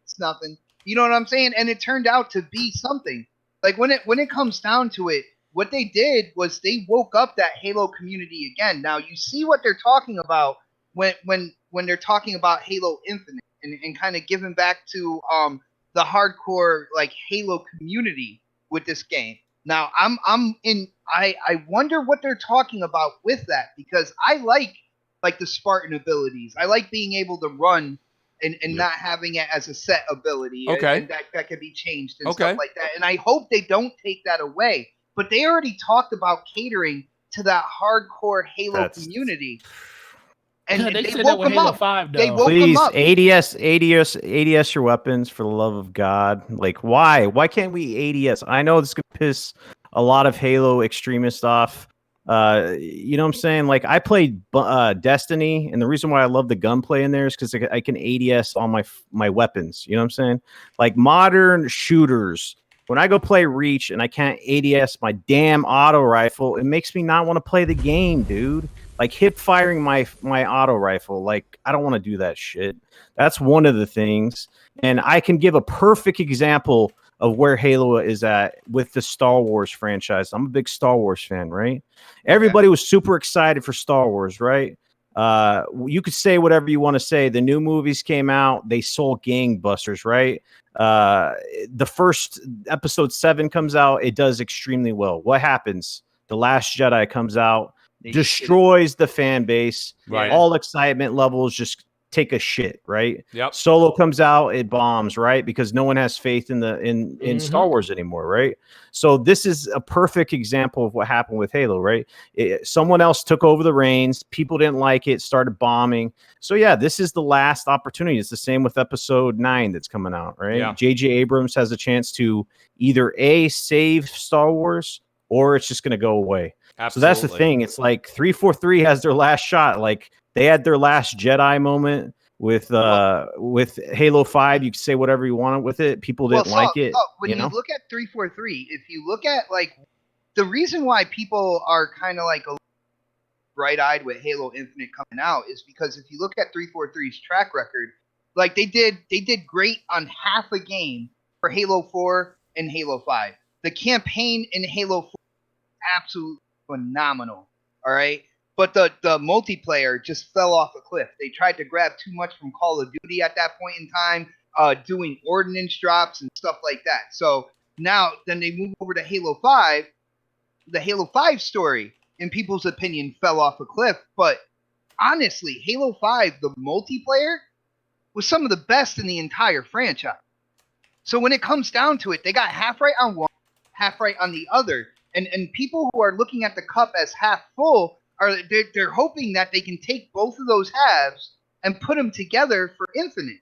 it's nothing. You know what I'm saying? And it turned out to be something. Like when it comes down to it, what they did was they woke up that Halo community again. Now you see what they're talking about when they're talking about Halo Infinite and kind of giving back to the hardcore like Halo community with this game. Now I wonder what they're talking about with that, because I like the Spartan abilities. I like being able to run and not having it as a set ability. Okay. And that can be changed and stuff like that. And I hope they don't take that away. But they already talked about catering to that hardcore Halo community. And they they said woke that with them Halo up. 5, though. They woke Please, them up. ADS your weapons for the love of God. Like, why? Why can't we ADS? I know this could piss a lot of Halo extremists off. You know what I'm saying? Like, I played Destiny, and the reason why I love the gunplay in there is because I can ADS all my weapons. You know what I'm saying? Like, modern shooters, when I go play Reach and I can't ADS my damn auto rifle, it makes me not want to play the game, dude. Like, hip firing my auto rifle, like, I don't want to do that shit. That's one of the things. And I can give a perfect example of where Halo is at with the Star Wars franchise. I'm a big Star Wars fan, right? Everybody was super excited for Star Wars, right? You could say whatever you want to say. The new movies came out. They sold gangbusters, right? The first episode 7 comes out. It does extremely well. What happens? The Last Jedi comes out. Destroys the fan base. Right. All excitement levels just take a shit, right? Yep. Solo comes out, it bombs, right? Because no one has faith in Star Wars anymore, right? So this is a perfect example of what happened with Halo, right? Someone else took over the reins. People didn't like it, started bombing. So yeah, this is the last opportunity. It's the same with episode 9 that's coming out, right? Yeah. J.J. Abrams has a chance to either save Star Wars, or it's just going to go away. Absolutely. So that's the thing. It's like 343 has their last shot. Like, they had their last Jedi moment with Halo 5. You can say whatever you want with it. People didn't like it. When you look at 343, if you look at like the reason why people are kind of like a bright-eyed with Halo Infinite coming out is because if you look at 343's track record, like they did great on half a game for Halo 4 and Halo 5. The campaign in Halo 4 is absolutely phenomenal. All right. But the multiplayer just fell off a cliff. They tried to grab too much from Call of Duty at that point in time, doing ordnance drops and stuff like that. So now, then they move over to Halo 5. The Halo 5 story, in people's opinion, fell off a cliff. But honestly, Halo 5, the multiplayer, was some of the best in the entire franchise. So when it comes down to it, they got half right on one, half right on the other. And people who are looking at the cup as half full, they're hoping that they can take both of those halves and put them together for Infinite.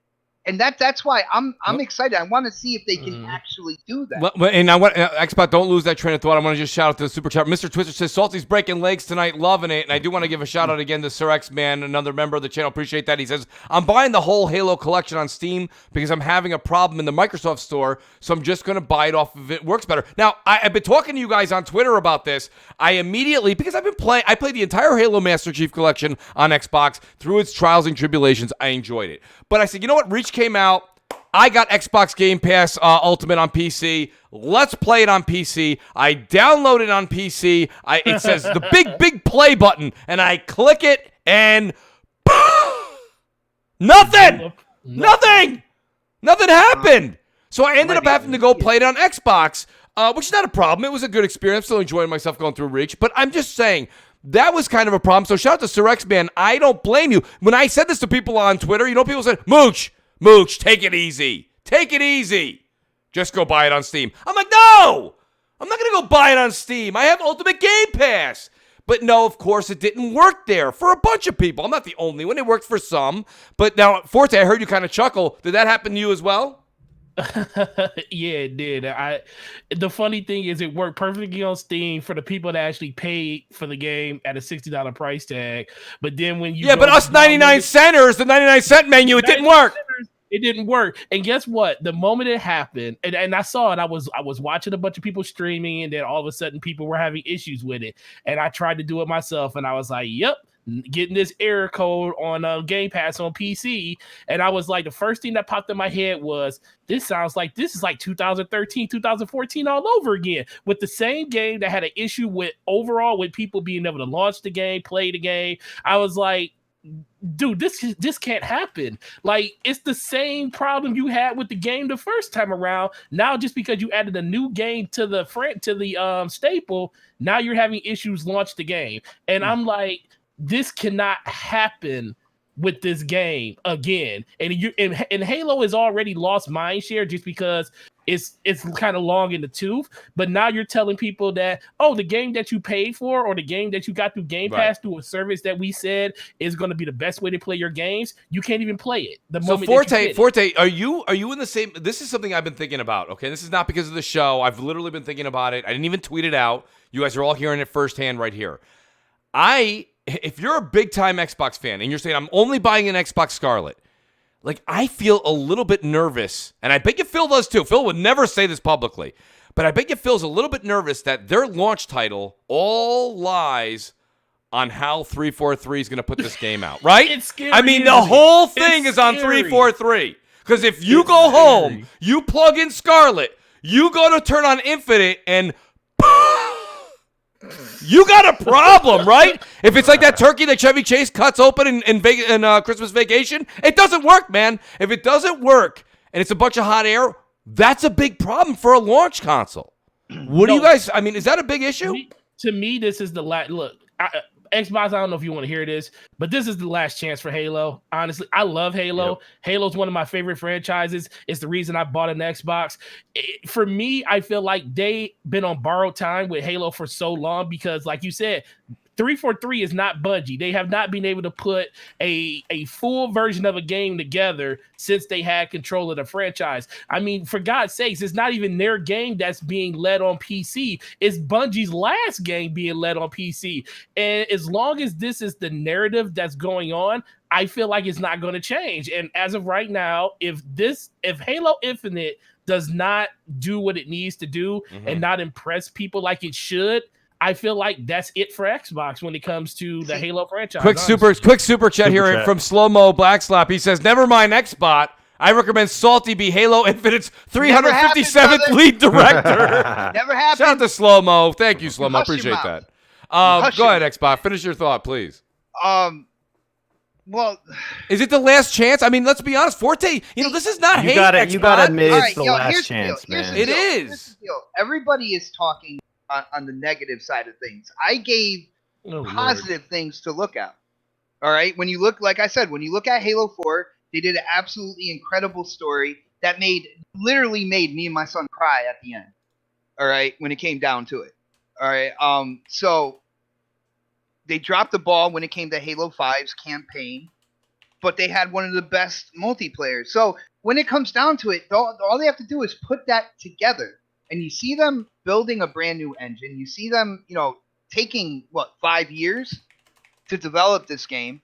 And that's why I'm excited. I want to see if they can actually do that. Well, and I want Xbot, don't lose that train of thought. I want to just shout out to the super chat. Mr. Twister says Salty's breaking legs tonight, loving it. And I do want to give a shout out again to Sir X Man, another member of the channel. Appreciate that. He says, I'm buying the whole Halo collection on Steam because I'm having a problem in the Microsoft store, so I'm just going to buy it off of it. Works better. Now, I've been talking to you guys on Twitter about this. I immediately, because I played the entire Halo Master Chief collection on Xbox through its trials and tribulations. I enjoyed it. But I said, you know what? Reach came out. I got Xbox Game Pass Ultimate on PC. Let's play it on PC. I download it on PC. It says the big play button, and I click it, and nothing happened. So I ended up having to go play it on Xbox, which is not a problem. It was a good experience. Still enjoying myself going through Reach, but I'm just saying, that was kind of a problem. So shout out to Sir X Man. I don't blame you. When I said this to people on Twitter, people said, Mooch, take it easy. Take it easy. Just go buy it on Steam. I'm like, no! I'm not going to go buy it on Steam. I have Ultimate Game Pass. But no, of course, it didn't work there for a bunch of people. I'm not the only one. It worked for some. But now, Forte, I heard you kind of chuckle. Did that happen to you as well? Yeah, it did. The funny thing is, it worked perfectly on Steam for the people that actually paid for the game at a $60 price tag. But then when you but us 99 centers, the 99-cent menu, it didn't work. It didn't work. And guess what? The moment it happened, and I saw it, I was watching a bunch of people streaming, and then all of a sudden people were having issues with it. And I tried to do it myself, and I was like, yep, getting this error code on Game Pass on PC. And I was like, the first thing that popped in my head was, this is like 2013, 2014 all over again, with the same game that had an issue with overall with people being able to launch the game, play the game. I was like, dude, this can't happen. Like, it's the same problem you had with the game the first time around. Now, just because you added a new game to the staple, now you're having issues launch the game. And I'm like, this cannot happen with this game again. And Halo has already lost mindshare just because it's kind of long in the tooth. But now you're telling people that, oh, the game that you paid for or the game that you got through Game Pass through a service that we said is going to be the best way to play your games, you can't even play it. So Forte, are you in the same? This is something I've been thinking about. Okay, this is not because of the show. I've literally been thinking about it. I didn't even tweet it out. You guys are all hearing it firsthand right here. If you're a big time Xbox fan and you're saying I'm only buying an Xbox Scarlet, like, I feel a little bit nervous, and I bet you Phil does too. Phil would never say this publicly, but I bet you Phil's a little bit nervous that their launch title all lies on how 343 is going to put this game out, right? It's scary. I mean, the whole thing is on 343. Because if you go home, you plug in Scarlet, you go to turn on Infinite, and you got a problem, right? If it's like that turkey that Chevy Chase cuts open in Christmas Vacation, it doesn't work, man. If it doesn't work and it's a bunch of hot air, that's a big problem for a launch console. What do you guys? I mean, is that a big issue? To me, this is the last look. Xbox, I don't know if you want to hear this, but this is the last chance for Halo. Honestly, I love Halo. Yep. Halo's one of my favorite franchises. It's the reason I bought an Xbox. For me, I feel like they've been on borrowed time with Halo for so long because, like you said, 343 is not Bungie. They have not been able to put a full version of a game together since they had control of the franchise. I mean, for God's sakes, it's not even their game that's being led on PC. It's Bungie's last game being led on PC. And as long as this is the narrative that's going on, I feel like it's not going to change. And as of right now, if Halo Infinite does not do what it needs to do and not impress people like it should, I feel like that's it for Xbox when it comes to the Halo franchise. Quick super chat here from Slow Mo Black Slap. He says, "Never mind Xbot. I recommend Salty be Halo Infinite's 357th lead director." Never happened. Shout out to Slow Mo. Thank you, Slow Mo. Appreciate that. Go ahead, Xbot. Finish your thought, please. Well, is it the last chance? I mean, let's be honest. Forte, this is not hate. You gotta admit it's the last chance, man. It is. Everybody is talking on the negative side of things. I gave positive things to look at. All right. When you look, like I said, when you look at Halo 4, they did an absolutely incredible story that literally made me and my son cry at the end. All right. When it came down to it. All right. So they dropped the ball when it came to Halo 5's campaign, but they had one of the best multiplayers. So when it comes down to it, all they have to do is put that together. And you see them building a brand new engine. You see them, taking, 5 years to develop this game.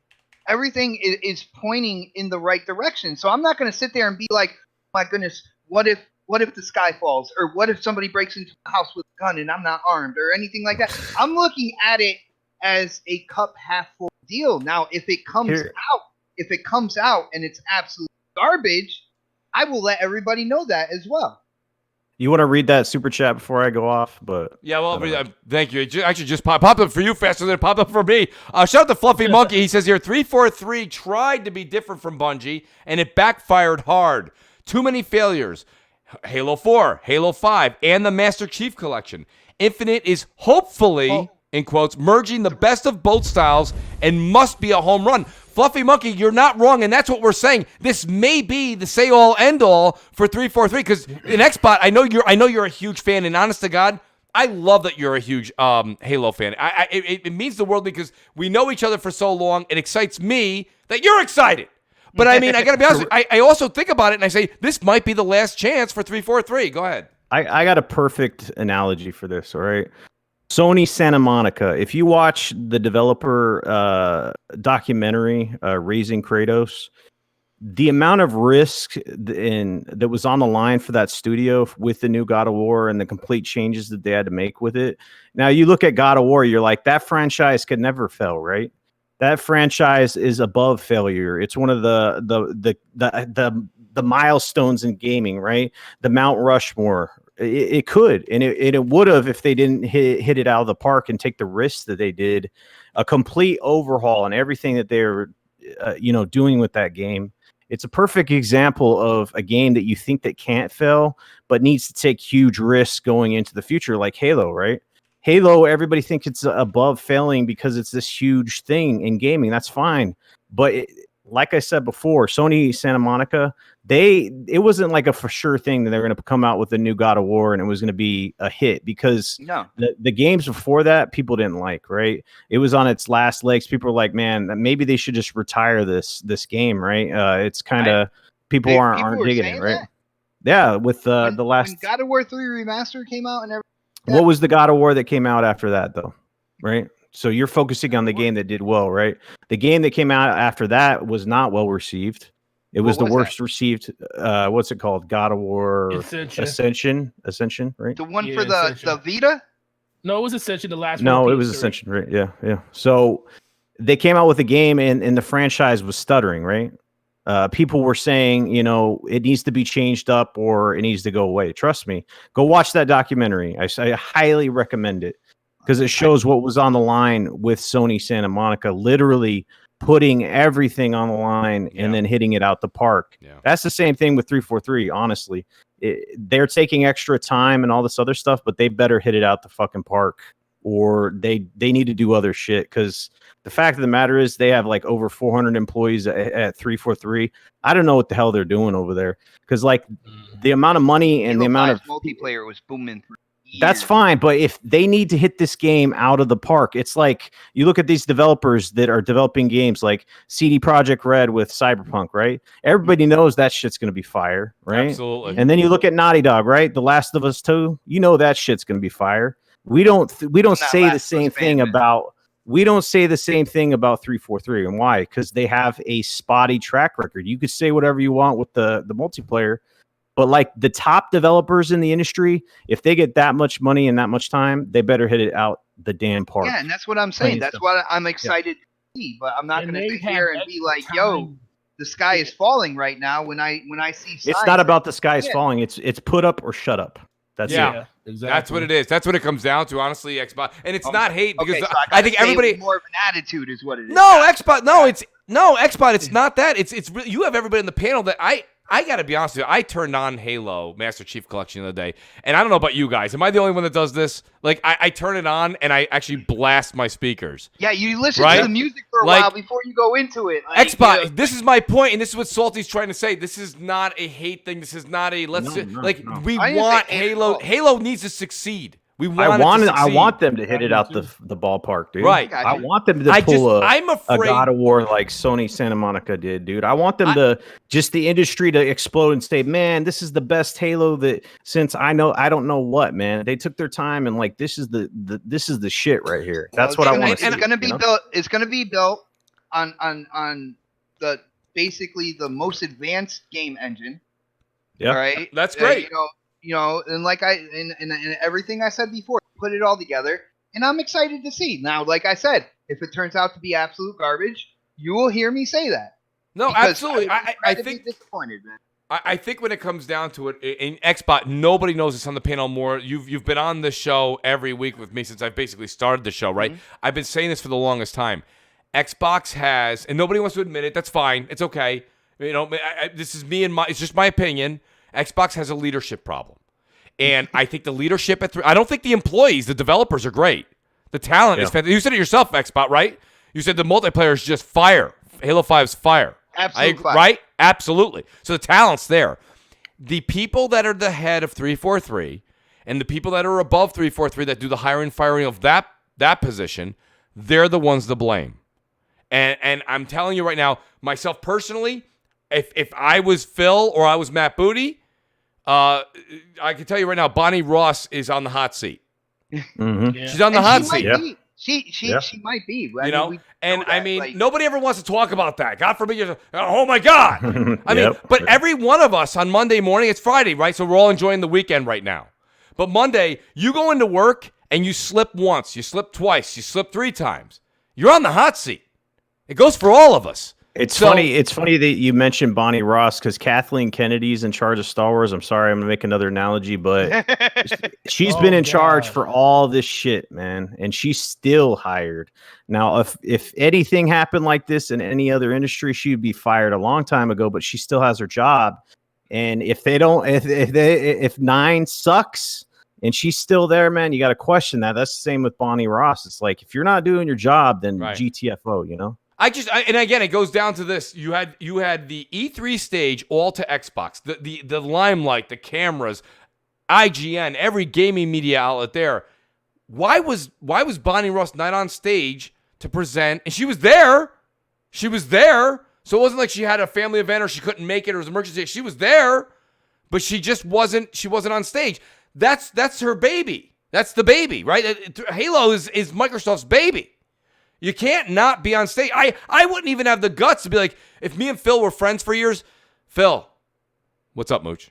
Everything is pointing in the right direction. So I'm not going to sit there and be like, my goodness, what if the sky falls? Or what if somebody breaks into the house with a gun and I'm not armed? Or anything like that. I'm looking at it as a cup half full deal. Now, if it comes out and it's absolute garbage, I will let everybody know that as well. You want to read that super chat before I go off? But yeah, well, thank you. It actually just popped up for you faster than it popped up for me. Shout out to Fluffy Monkey. He says here, 343 tried to be different from Bungie, and it backfired hard. Too many failures. Halo 4, Halo 5, and the Master Chief Collection. Infinite is hopefully, in quotes, merging the best of both styles and must be a home run. Fluffy Monkey, you're not wrong, and that's what we're saying. This may be the say-all, end-all for 343, because in Xbot, I know you're a huge fan, and honest to God, I love that you're a huge Halo fan. It means the world because we know each other for so long. It excites me that you're excited. But I mean, I got to be honest, I also think about it, and I say, this might be the last chance for 343. Go ahead. I got a perfect analogy for this, all right? Sony Santa Monica. If you watch the developer documentary, Raising Kratos, the amount of risk that was on the line for that studio with the new God of War and the complete changes that they had to make with it. Now you look at God of War, you're like, that franchise could never fail, right? That franchise is above failure. It's one of the milestones in gaming, right? The Mount Rushmore. It could, and it would have if they didn't hit it out of the park and take the risks that they did. A complete overhaul and everything that they're doing with that game. It's a perfect example of a game that you think that can't fail, but needs to take huge risks going into the future, like Halo, right? Halo, everybody thinks it's above failing because it's this huge thing in gaming. That's fine. But like I said before, Sony Santa Monica, it wasn't like a for sure thing that they're going to come out with a new God of War and it was going to be a hit, because the games before that people didn't like, right? It was on its last legs. People were like, man, maybe they should just retire this game, right? It's kind of people aren't digging it, right? Yeah, with the last when God of War 3 Remastered came out and everything. What was the God of War that came out after that, though? Right? So you're focusing on the game that did well, right? The game that came out after that was not well received. It was the worst received. What's it called? God of War Ascension, right? The one for the Vita? No, it was Ascension. The last one. No, it was Ascension, right? Yeah. So they came out with a game, and the franchise was stuttering, right? People were saying, it needs to be changed up or it needs to go away. Trust me, go watch that documentary. I highly recommend it, because it shows what was on the line with Sony Santa Monica, literally putting everything on the line and then hitting it out the park. Yeah. That's the same thing with 343. Honestly, they're taking extra time and all this other stuff, but they better hit it out the fucking park, or they need to do other shit. Because the fact of the matter is, they have like over 400 employees at 343. I don't know what the hell they're doing over there, because like the amount of money and the amount of multiplayer was booming for years. That's fine, but if they need to hit this game out of the park, it's like you look at these developers that are developing games like CD Projekt Red with Cyberpunk, right? Everybody knows that shit's going to be fire, right? Absolutely. And then you look at Naughty Dog, right? The Last of Us 2, that shit's going to be fire. We don't say the same thing about 343. And why? Because they have a spotty track record. You could say whatever you want with the multiplayer, but like the top developers in the industry, if they get that much money and that much time, they better hit it out the damn park. Yeah, and that's what I'm saying. That's what I'm excited to see. But I'm not going to sit here and be like, "Yo, the sky is falling right now." When I see signs, it's not about the sky is falling. It's put up or shut up. That's it. Exactly. That's what it is. That's what it comes down to, honestly, Xbox. And it's not hate, because so I think everybody more of an attitude is what it is. No, Xbox. No, Xbox. It's not that. It's really, you have everybody in the panel that I got to be honest with you. I turned on Halo Master Chief Collection the other day, and I don't know about you guys. Am I the only one that does this? Like, I turn it on and I actually blast my speakers. Yeah, you listen to the music for a while before you go into it. Like, Xbox. This is my point, and this is what Salty's trying to say. This is not a hate thing. This is not a we want Halo. Halo needs to succeed. I want them to hit it out the ballpark, dude. Right. I want them to pull a God of War like Sony Santa Monica did, dude. I want them to the industry to explode and say, man, this is the best Halo that since I don't know what, man. They took their time and like this is the shit right here. That's what I want to see. It's gonna be built. It's gonna be built on the basically the most advanced game engine. Yeah. Right. That's great. And like and everything I said before, put it all together, and I'm excited to see. Now, like I said, if it turns out to be absolute garbage, you will hear me say that. No, absolutely. I think disappointed, man. I think when it comes down to it, in Xbox, nobody knows this on the panel more. You've been on the show every week with me since I've basically started the show, right? Mm-hmm. I've been saying this for the longest time. Xbox has, and nobody wants to admit it. That's fine. It's okay. This is me and it's just my opinion. Xbox has a leadership problem. And I think the leadership I don't think the employees, the developers are great. The talent is fantastic. You said it yourself, Xbox, right? You said the multiplayer is just fire. Halo 5 is fire. Absolutely. Right? Absolutely. So the talent's there. The people that are the head of 343 and the people that are above 343 that do the hiring and firing of that position, they're the ones to blame. And I'm telling you right now, myself personally, if I was Phil or I was Matt Booty, I can tell you right now, Bonnie Ross is on the hot seat. Mm-hmm. Yeah. She's on the hot seat. She might be. Nobody ever wants to talk about that. God forbid you're, oh my God. But every one of us on Monday morning, it's Friday, right? So we're all enjoying the weekend right now. But Monday, you go into work and you slip once, you slip twice, you slip 3 times. You're on the hot seat. It goes for all of us. It's funny. It's funny that you mentioned Bonnie Ross because Kathleen Kennedy's in charge of Star Wars. I'm sorry, I'm gonna make another analogy, but she's been in charge for all this shit, man, and she's still hired. Now, if anything happened like this in any other industry, she'd be fired a long time ago. But she still has her job, and if if 9 sucks and she's still there, man, you got to question that. That's the same with Bonnie Ross. It's like if you're not doing your job, then GTFO, you know. And again, it goes down to this. You had the E3 stage all to Xbox, the limelight, the cameras, IGN, every gaming media outlet there. Why was Bonnie Ross not on stage to present? And she was there. She was there. So it wasn't like she had a family event or she couldn't make it or it was an emergency. She was there, but she just wasn't on stage. That's her baby. That's the baby, right? Halo is Microsoft's baby. You can't not be on stage. I wouldn't even have the guts to be like, if me and Phil were friends for years, Phil, what's up, Mooch?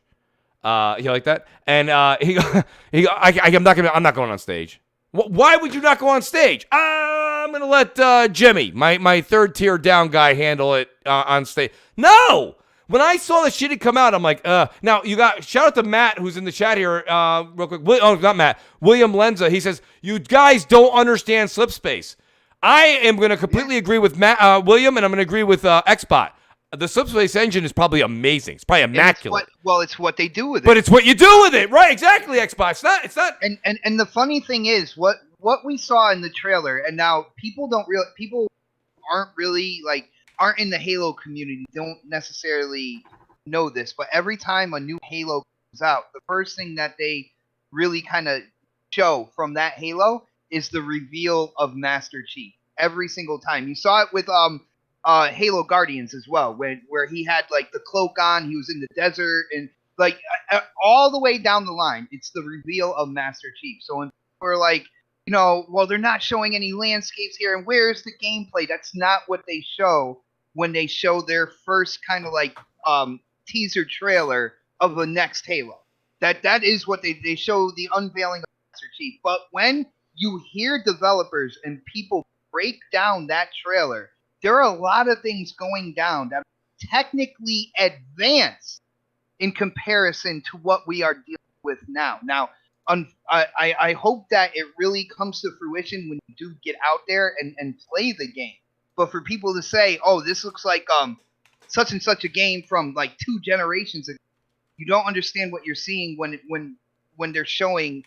You like that? And I'm not going on stage. Why would you not go on stage? I'm gonna let Jimmy, my third tier down guy, handle it on stage. No. When I saw that shit had come out, I'm like, now you got shout out to Matt who's in the chat here, real quick. Not Matt. William Lenza. He says you guys don't understand slip space. I am going to completely agree with William, and I'm going to agree with Xbot. The Slipspace engine is probably amazing. It's probably immaculate. It's what they do with it. But it's what you do with it, right? Exactly, Xbot. It's not. And the funny thing is, what we saw in the trailer, and now people aren't in the Halo community, don't necessarily know this, but every time a new Halo comes out, the first thing that they really kind of show from that Halo is the reveal of Master Chief every single time. You saw it with Halo Guardians as well, where he had like the cloak on, he was in the desert, and like all the way down the line, it's the reveal of Master Chief. So when we're like, well, they're not showing any landscapes here, and where's the gameplay? That's not what they show when they show their first kind of like teaser trailer of the next Halo. That is what they show, the unveiling of Master Chief. But when you hear developers and people break down that trailer, there are a lot of things going down that are technically advanced in comparison to what we are dealing with now. Now, I hope that it really comes to fruition when you do get out there and play the game. But for people to say, oh, this looks like such and such a game from like 2 generations ago, you don't understand what you're seeing when they're showing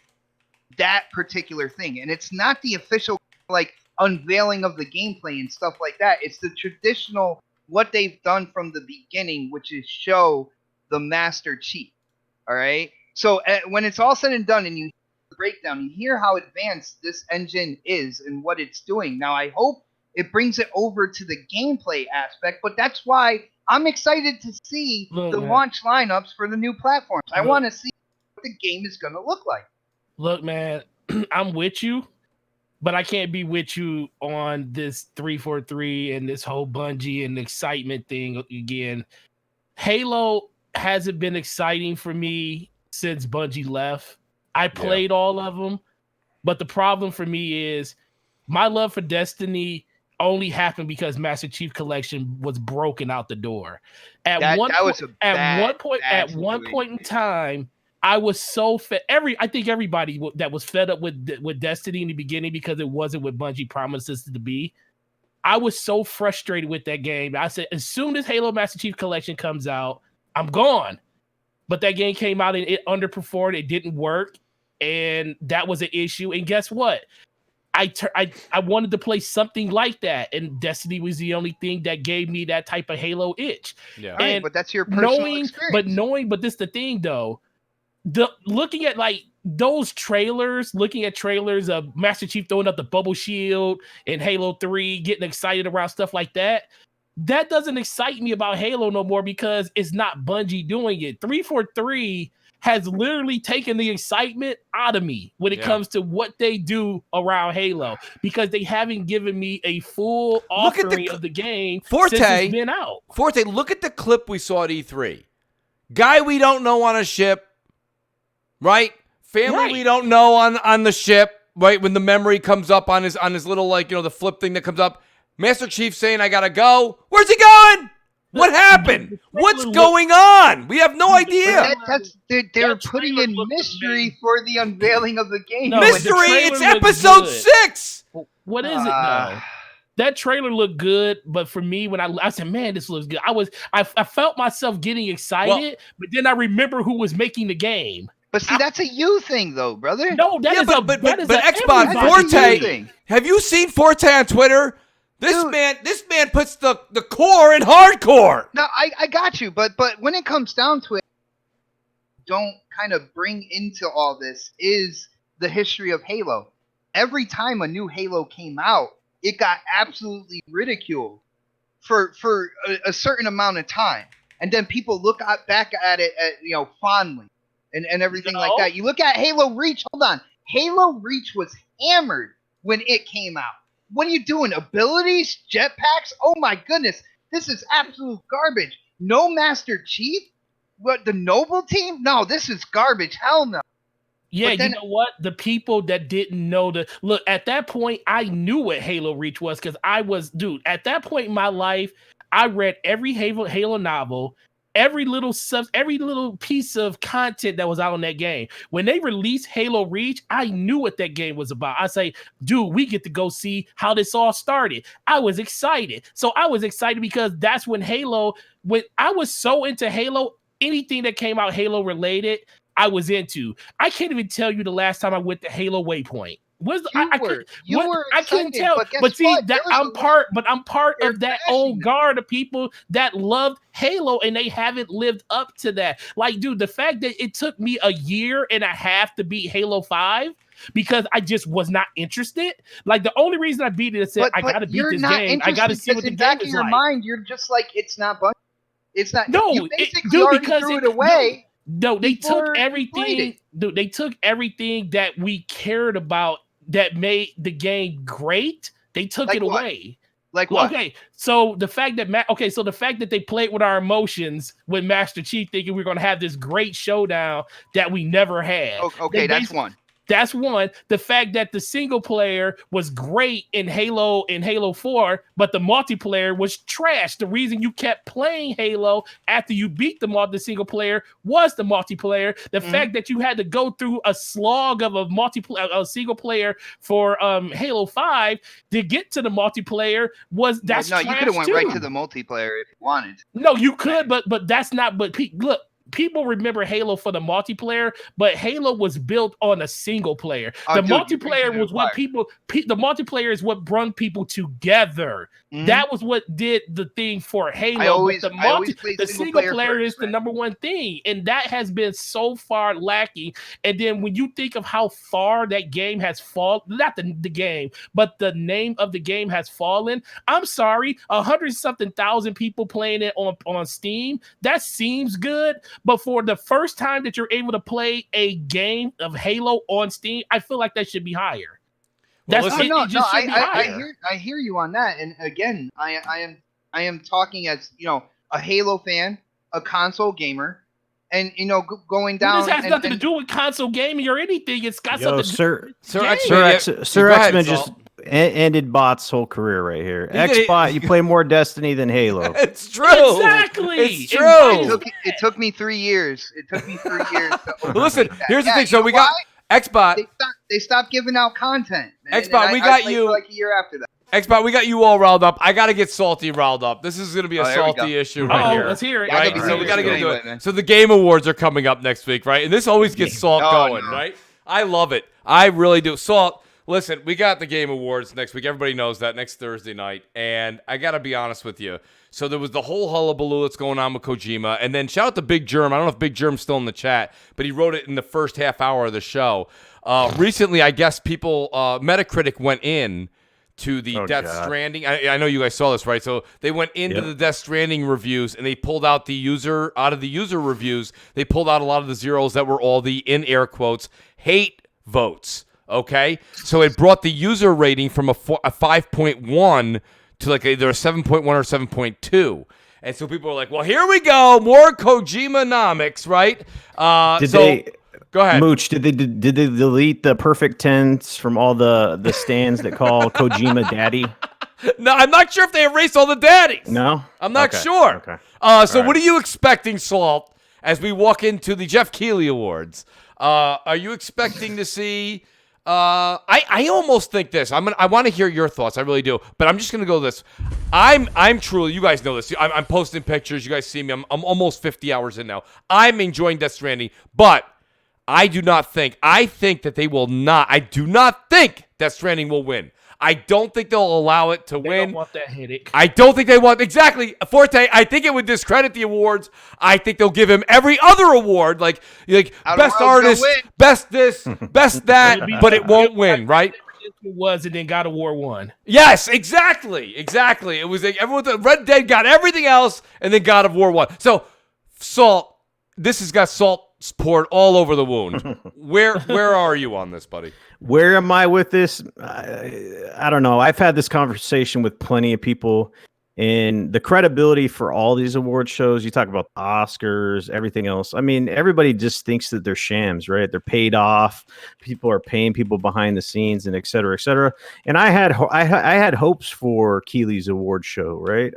that particular thing. And it's not the official like unveiling of the gameplay and stuff like that. It's the traditional what they've done from the beginning, which is show the Master Chief. All right. So when it's all said and done and you hear the breakdown, you hear how advanced this engine is and what it's doing. Now, I hope it brings it over to the gameplay aspect, but that's why I'm excited to see the launch lineups for the new platforms. I want to see what the game is going to look like. Look, man, I'm with you, but I can't be with you on this 343 and this whole Bungie and excitement thing again. Halo hasn't been exciting for me since Bungie left. I played all of them, but the problem for me is my love for Destiny only happened because Master Chief Collection was broken out the door. At one point in time, I was so fed. I think everybody that was fed up with Destiny in the beginning because it wasn't what Bungie promised us to be. I was so frustrated with that game. I said, as soon as Halo Master Chief Collection comes out, I'm gone. But that game came out and it underperformed. It didn't work, and that was an issue. And guess what? I wanted to play something like that, and Destiny was the only thing that gave me that type of Halo itch. Yeah, right, but that's your personal experience. But this is the thing, though. Looking at like those trailers, looking at trailers of Master Chief throwing up the bubble shield in Halo 3, getting excited around stuff like that, that doesn't excite me about Halo no more because it's not Bungie doing it. 343 has literally taken the excitement out of me when it comes to what they do around Halo because they haven't given me a full offering of the game since it's been out. Forte, look at the clip we saw at E3. Guy we don't know on a ship, right? Family we don't know on the ship, right? When the memory comes up on his little, like, the flip thing that comes up. Master Chief saying, I gotta go. Where's he going? What happened? What's going on? We have no idea. They're putting in mystery for the unveiling of the game. No, Mystery, it's episode 6. What is it though? That trailer looked good, but for me, when I said, "Man, this looks good," I felt myself getting excited, but then I remember who was making the game. But see, that's a you thing, though, brother. No, that is but Xbox everybody Forte. thing. Have you seen Forte on Twitter? This man puts the core in hardcore. No, I got you, but when it comes down to it, don't kind of bring into all this is the history of Halo. Every time a new Halo came out, it got absolutely ridiculed for a certain amount of time, and then people look back at it, fondly and everything like that. You look at Halo Reach. Hold on, Halo Reach was hammered when it came out. What are you doing? Abilities, jetpacks? Oh my goodness, this is absolute garbage. No Master Chief? What, the Noble team? No, this is garbage. Hell no. Yeah, you know what? The people that didn't know look, at that point, I knew what Halo Reach was because at that point in my life, I read every Halo novel, every little piece of content that was out on that game. When they released Halo Reach, I knew what that game was about. I say, dude, we get to go see how this all started. I was excited. So I was excited because that's when I was so into Halo, anything that came out Halo related, I was into. I can't even tell you the last time I went to Halo Waypoint. I couldn't tell. But see, I'm part of that old guard of people that loved Halo and they haven't lived up to that. Like, dude, the fact that it took me a year and a half to beat Halo 5 because I just was not interested. Like, the only reason I beat it is I gotta beat this game. I gotta see what the game is like. Mind, you're just like, it's not Bungie. It's not. No, you basically already threw it away. No, they took everything. Dude, they took everything that we cared about that made the game great. They took it away. Like what? Okay, so the fact that they played with our emotions with Master Chief, thinking we're going to have this great showdown that we never had. Okay, that's one. That's one. The fact that the single player was great in Halo 4, but the multiplayer was trash. The reason you kept playing Halo after you beat the single player was the multiplayer. The fact that you had to go through a slog of a single player for Halo 5 to get to the multiplayer that's trash. You could have went right to the multiplayer if you wanted. No, you could, but that's not. But look. People remember Halo for the multiplayer, but Halo was built on a single player. The multiplayer was what the multiplayer is what brought people together. That was what did the thing for Halo. The single player is the number one thing, and that has been so far lacking. And then when you think of how far that game has fallen, not the game, but the name of the game has fallen. I'm sorry, 100-something thousand people playing it on Steam. That seems good. But for the first time that you're able to play a game of Halo on Steam, I feel like that should be higher. I hear you on that. And again, I am talking as a Halo fan, a console gamer, and going down. This has nothing to do with console gaming or anything. It's got something. Sir X-Men just ended Bot's whole career right here. X-Bot, you play more Destiny than Halo. It's true. Exactly. It's true. It took me 3 years. Listen, here's the thing. So we got X-Bot. They stopped giving out content. X-Bot, we got you. Like a year after that. X-Bot, we got you all riled up. I got to get Salty riled up. This is going to be a salty issue right here. Let's hear it. Right? So we got to get into it. So the Game Awards are coming up next week, right? And this always gets Salt going, right? I love it. I really do. Salt. Listen, we got the Game Awards next week. Everybody knows that, next Thursday night. And I got to be honest with you. So there was the whole hullabaloo that's going on with Kojima. And then shout out to Big Germ. I don't know if Big Germ's still in the chat, but he wrote it in the first half hour of the show. Recently, I guess people, Metacritic went in to the Death Stranding. I know you guys saw this, right? So they went into the Death Stranding reviews, and they pulled out out of the user reviews, they pulled out a lot of the zeros that were all the, in air quotes, hate votes. Okay, so it brought the user rating from a 5.1 to like either a 7.1 or 7.2. And so people were like, well, here we go, more Kojima-nomics, right? Go ahead. Mooch, did they delete the perfect tense from all the stands that call Kojima daddy? No, I'm not sure if they erased all the daddies. No, I'm not Okay, sure. Okay. So All what are you expecting, Salt, as we walk into the Jeff Keighley Awards? Are you expecting to see? I almost think this. I want to hear your thoughts. I really do. But I'm just gonna go this. I'm truly. You guys know this. I'm posting pictures. You guys see me. I'm almost 50 hours in now. I'm enjoying Death Stranding, but I do not think. I think that they will not. I do not think Death Stranding will win. I don't think they'll allow it to They win. don't want that headache. I don't think they want exactly Forte. I think it would discredit the awards. I think they'll give him every other award, like best artist, best this, best that, but it won't win, right? It was, and then God of War won. Yes, exactly. It was like everyone. Red Dead got everything else, and then God of War won. So, Salt, this has got salt poured all over the wound. Where are you on this, buddy? Where am I with this? I don't know. I've had this conversation with plenty of people, and the credibility for all these award shows, you talk about the Oscars, everything else. I mean, everybody just thinks that they're shams, right? They're paid off. People are paying people behind the scenes, and et cetera, et cetera. And I had hopes for Keighley's award show, right?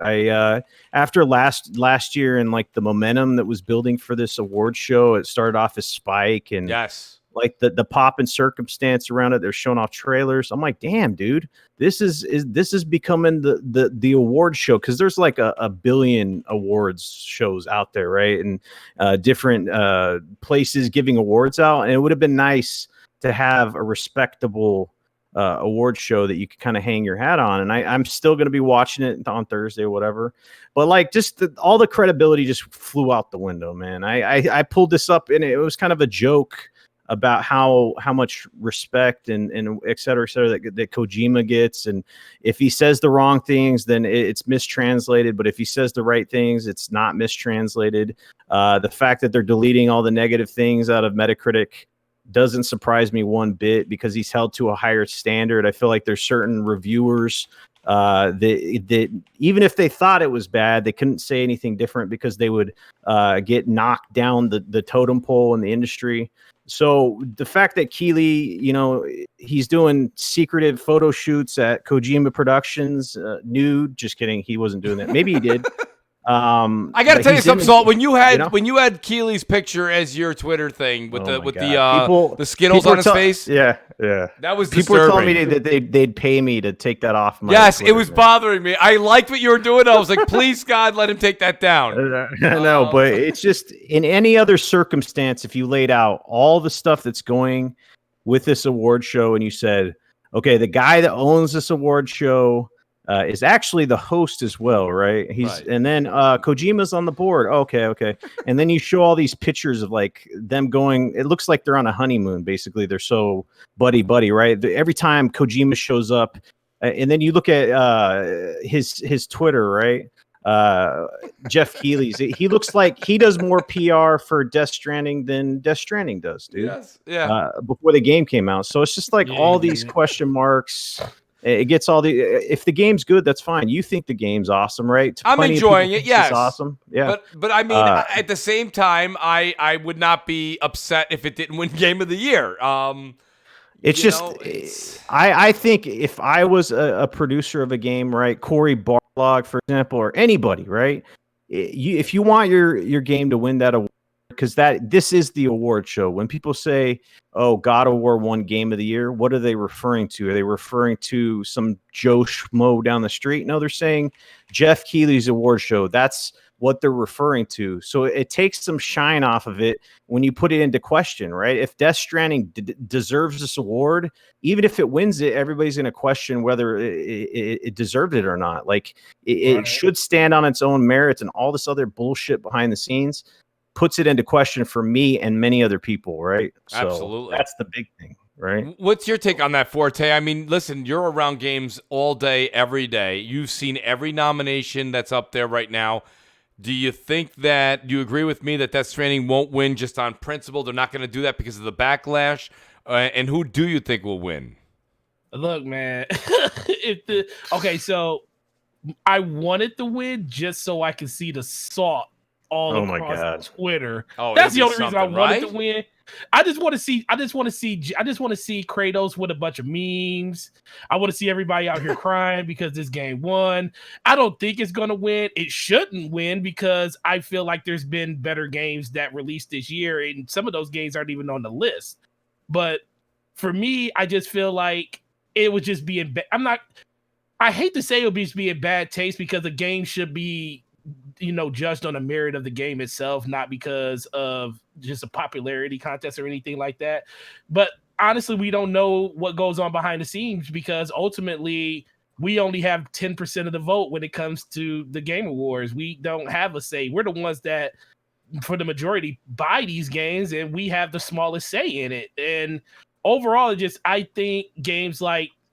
After last year and like the momentum that was building for this award show, it started off as Spike and Yes. Like the pop and circumstance around it. They're showing off trailers. I'm like, damn, dude, this is becoming the award show, because there's like a billion awards shows out there, right? And different places giving awards out. And it would have been nice to have a respectable award show that you could kind of hang your hat on. And I'm still going to be watching it on Thursday or whatever. But like just all the credibility just flew out the window, man. I pulled this up, and it was kind of a joke about how much respect and et cetera, that Kojima gets. And if he says the wrong things, then it's mistranslated. But if he says the right things, it's not mistranslated. The fact that they're deleting all the negative things out of Metacritic doesn't surprise me one bit, because he's held to a higher standard. I feel like there's certain reviewers that even if they thought it was bad, they couldn't say anything different, because they would get knocked down the totem pole in the industry. So the fact that Keighley, he's doing secretive photo shoots at Kojima Productions, nude. Just kidding, he wasn't doing that. Maybe he did. I got to tell you something, Salt. When you had Keighley's picture as your Twitter thing with the Skittles on his face, yeah, that was people disturbing. were telling me that they'd pay me to take that off. My yes, Twitter, it was man. bothering me. I liked what you were doing. I was like, please, God, let him take that down. No, but it's just in any other circumstance, if you laid out all the stuff that's going with this award show, and you said, okay, the guy that owns this award show is actually the host as well, right? And then Kojima's on the board. Okay. And then you show all these pictures of like them going, it looks like they're on a honeymoon, basically. They're so buddy, right? Every time Kojima shows up, and then you look at his Twitter, right? Jeff Keighley's, he looks like he does more PR for Death Stranding than Death Stranding does, dude. Yes, yeah. Before the game came out. So it's just like all these question marks. It gets all the. If the game's good, that's fine. You think the game's awesome, right? I'm enjoying it. Yes, it's awesome. Yeah, but I mean, at the same time, I would not be upset if it didn't win Game of the Year. It's just, I think if I was a producer of a game, right, Corey Barlog, for example, or anybody, right, if you want your game to win that award, because this is the award show. When people say, "Oh, God of War won Game of the Year," what are they referring to? Are they referring to some Joe Schmo down the street? No, they're saying Jeff Keighley's award show. That's what they're referring to. So it takes some shine off of it when you put it into question, right? If Death Stranding deserves this award, even if it wins it, everybody's going to question whether it deserved it or not. Like it should stand on its own merits, and all this other bullshit behind the scenes puts it into question for me and many other people, right? So absolutely. That's the big thing, right? What's your take on that, Forte? I mean, listen, you're around games all day, every day. You've seen every nomination that's up there right now. Do you agree with me that Death Stranding won't win just on principle? They're not going to do that because of the backlash? And who do you think will win? Look, man. So I wanted to win just so I could see the salt all across Twitter. Oh, that's the only reason I wanted to win. I just want to see Kratos with a bunch of memes. I want to see everybody out here crying because this game won. I don't think it's going to win. It shouldn't win because I feel like there's been better games that released this year, and some of those games aren't even on the list. But for me, I just feel like it would just be I hate to say it would just be in bad taste because the game should be, judged on the merit of the game itself, not because of just a popularity contest or anything like that. But honestly, we don't know what goes on behind the scenes because ultimately we only have 10% of the vote when it comes to the Game Awards. We don't have a say. We're the ones that, for the majority, buy these games, and we have the smallest say in it. And overall,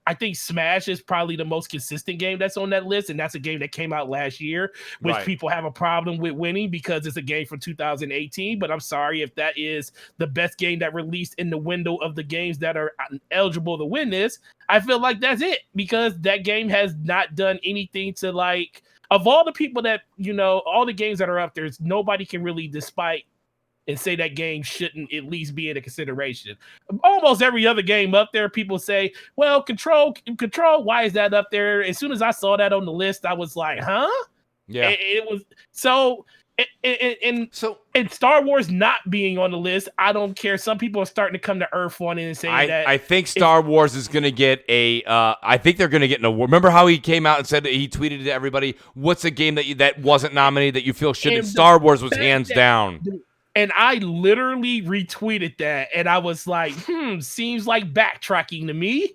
I think Smash is probably the most consistent game that's on that list, and that's a game that came out last year, which people have a problem with winning because it's a game from 2018. But I'm sorry if that is the best game that released in the window of the games that are eligible to win this. I feel like that's it because that game has not done anything to of all the people that, all the games that are up there, nobody can really and say that game shouldn't at least be in a consideration. Almost every other game up there, people say, well, Control, why is that up there? As soon as I saw that on the list, I was like, huh? Yeah. It was so, and Star Wars not being on the list, I don't care. Some people are starting to come to earth on it and saying that. I think Star Wars is going to get I think they're going to get an award. Remember how he came out and said that he tweeted to everybody, what's a game that wasn't nominated that you feel shouldn't? Star Wars was hands down. And I literally retweeted that, and I was like, seems like backtracking to me.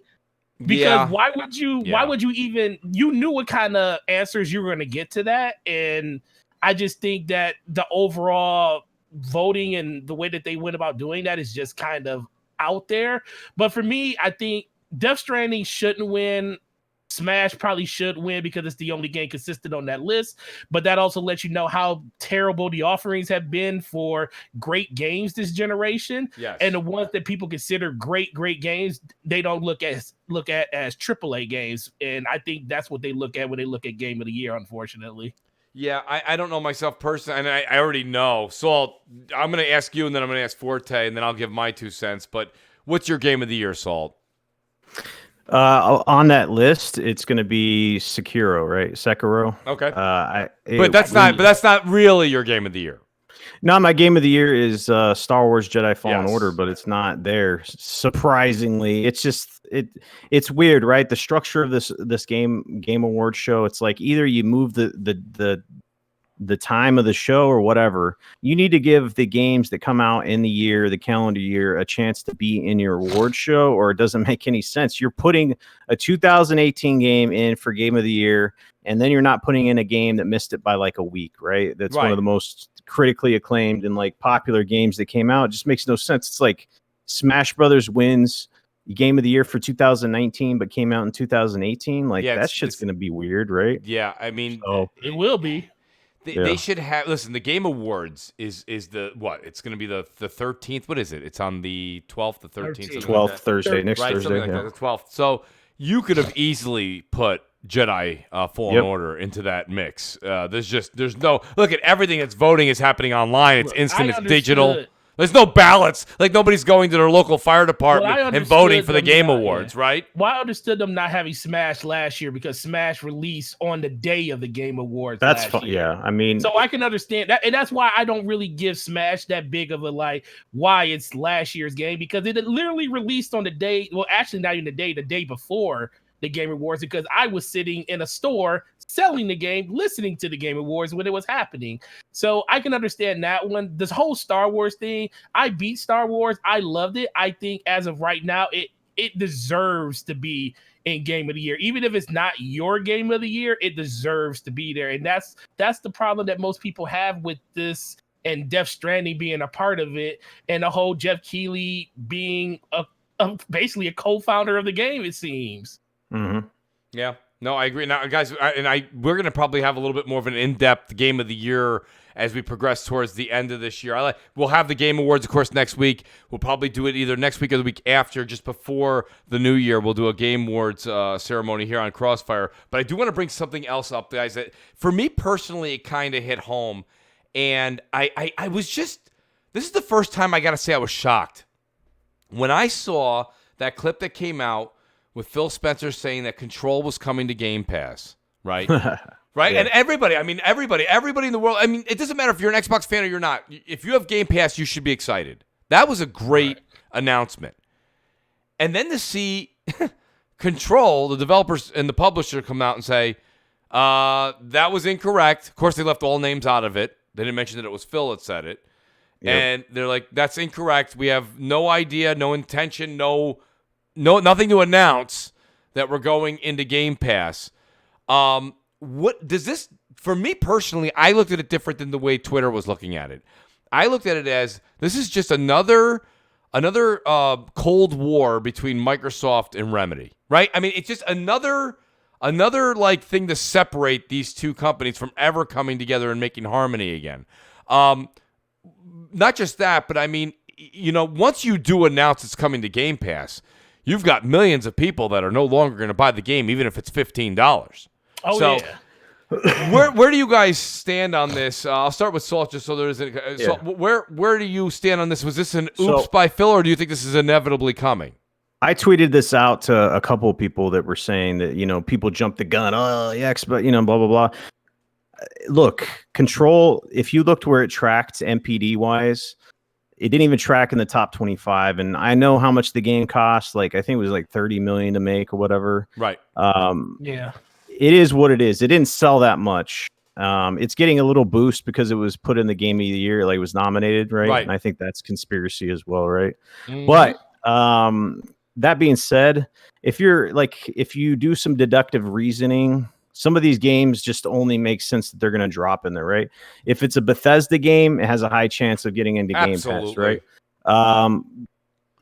Because why would you even, you knew what kind of answers you were going to get to that. And I just think that the overall voting and the way that they went about doing that is just kind of out there. But for me, I think Death Stranding shouldn't win. Smash probably should win because it's the only game consistent on that list, but that also lets you know how terrible the offerings have been for great games this generation. Yes. And the ones that people consider great games, they don't look at as AAA games, and I think that's what they look at when they look at Game of the Year, unfortunately. Yeah, I don't know myself personally, and I already know. So I'm going to ask you, and then I'm going to ask Forte, and then I'll give my 2 cents. But what's your Game of the Year, Salt? On that list, it's going to be Sekiro, right? Sekiro. Okay. But that's not really your Game of the Year. No, my Game of the Year is Star Wars Jedi Fallen Order, but it's not there. Surprisingly, it's just it's weird, right? The structure of this game award show, it's like either you move the time of the show or whatever. You need to give the games that come out in the calendar year, a chance to be in your award show, or it doesn't make any sense. You're putting a 2018 game in for Game of the Year, and then you're not putting in a game that missed it by like a week, right? That's one of the most critically acclaimed and like popular games that came out. It just makes no sense. It's like Smash Brothers wins Game of the Year for 2019, but came out in 2018. Like that shit's going to be weird, right? Yeah, I mean, it will be. They should have. Listen, the Game Awards is the what? It's going to be the 13th. What is it? It's on the 12th, the 13th, 12th Thursday, next Thursday, like the 12th. So you could have easily put Jedi Fallen Order into that mix. There's no look at everything that's voting is happening online. It's instant. It's digital. There's no ballots. Like nobody's going to their local fire department and voting for the Game Awards, right? Well, I understood them not having Smash last year because Smash released on the day of the Game Awards. That's fun. Yeah, I mean, so I can understand that, and that's why I don't really give Smash that big of a why it's last year's game, because it literally released on the day. Well, actually, not even the day before the Game Awards, because I was sitting in a store selling the game, listening to the Game Awards when it was happening. So I can understand that one. This whole Star Wars thing, I beat Star Wars. I loved it. I think as of right now, it deserves to be in Game of the Year. Even if it's not your Game of the Year, it deserves to be there. And that's the problem that most people have with this, and Death Stranding being a part of it, and the whole Jeff Keighley being basically a co-founder of the game, it seems. Mm-hmm. Yeah, no, I agree. Now, guys, we're going to probably have a little bit more of an in-depth Game of the Year as we progress towards the end of this year. We'll have the Game Awards, of course, next week. We'll probably do it either next week or the week after, just before the new year. We'll do a Game Awards ceremony here on CrossFire. But I do want to bring something else up, guys, that for me personally, it kind of hit home. And I was just, this is the first time I got to say I was shocked. When I saw that clip that came out with Phil Spencer saying that Control was coming to Game Pass, right? Right? Yeah. And everybody in the world, I mean, it doesn't matter if you're an Xbox fan or you're not. If you have Game Pass, you should be excited. That was a great announcement. And then to see Control, the developers and the publisher, come out and say, that was incorrect. Of course, they left all names out of it. They didn't mention that it was Phil that said it. Yep. And they're like, that's incorrect. We have no idea, no intention, nothing to announce that we're going into Game Pass. What does this, for me personally, I looked at it different than the way Twitter was looking at it. I looked at it as this is just another Cold War between Microsoft and Remedy, right? I mean, it's just another like thing to separate these two companies from ever coming together and making harmony again. Not just that, but I mean, once you do announce it's coming to Game Pass, you've got millions of people that are no longer going to buy the game, even if it's $15. Oh, so, yeah. where do you guys stand on this? I'll start with Salt, just so there isn't. So where do you stand on this? Was this an oops by Phil, or do you think this is inevitably coming? I tweeted this out to a couple of people that were saying that, people jumped the gun. Oh, yeah, but, blah, blah, blah. Look, Control, if you looked where it tracked MPD wise, it didn't even track in the top 25. And I know how much the game cost. Like, I think it was like $30 million to make or whatever. Right. Yeah. It is what it is. It didn't sell that much. It's getting a little boost because it was put in the Game of the Year, like it was nominated, right? And I think that's conspiracy as well, right? Mm-hmm. But that being said, if you do some deductive reasoning, some of these games just only make sense that they're going to drop in there, right? If it's a Bethesda game, it has a high chance of getting into Game Pass, right?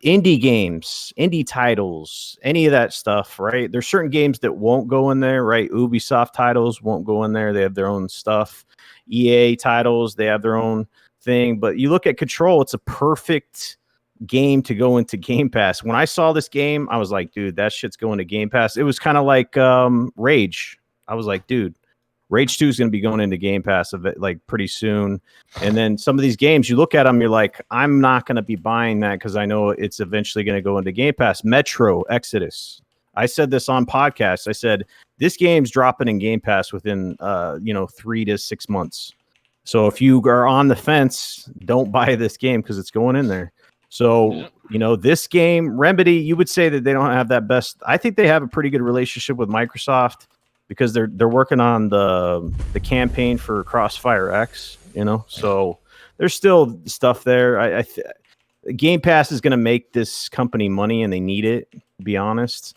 Indie games, indie titles, any of that stuff, right? There's certain games that won't go in there, right? Ubisoft titles won't go in there. They have their own stuff. EA titles, they have their own thing. But you look at Control, it's a perfect game to go into Game Pass. When I saw this game, I was like, dude, that shit's going to Game Pass. It was kind of like Rage. I was like, dude, Rage 2 is going to be going into Game Pass like pretty soon. And then some of these games, you look at them, you're like, I'm not going to be buying that because I know it's eventually going to go into Game Pass. Metro Exodus. I said this on podcasts. I said, this game's dropping in Game Pass within 3 to 6 months. So if you are on the fence, don't buy this game because it's going in there. So, this game, Remedy, you would say that they don't have that best. I think they have a pretty good relationship with Microsoft because they're working on the campaign for CrossFire X, So there's still stuff there. Game Pass is going to make this company money and they need it, to be honest.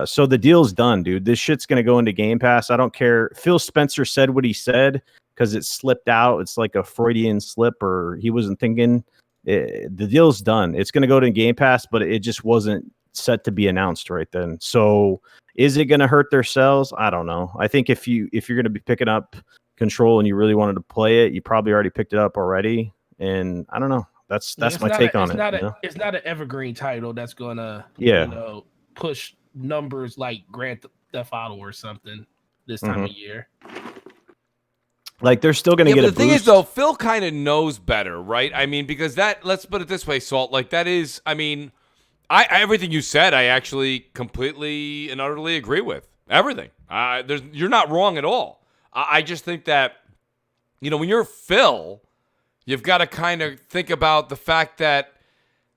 So the deal's done, dude. This shit's going to go into Game Pass. I don't care. Phil Spencer said what he said because it slipped out. It's like a Freudian slip or he wasn't thinking. The deal's done. It's going to go to Game Pass, but it just wasn't set to be announced right then. So is it going to hurt their sales? I don't know. I think if you're going to be picking up Control and you really wanted to play it, you probably already picked it up already. And I don't know. That's my take on it. It's not an evergreen title that's going to push numbers like Grand Theft Auto or something this time of year. Like they're still going to get a boost. The thing is, though, Phil kind of knows better, right? I mean, because let's put it this way, Salt. Like that is, I mean, everything you said, I actually completely and utterly agree with everything. You're not wrong at all. I just think that, when you're Phil, you've got to kind of think about the fact that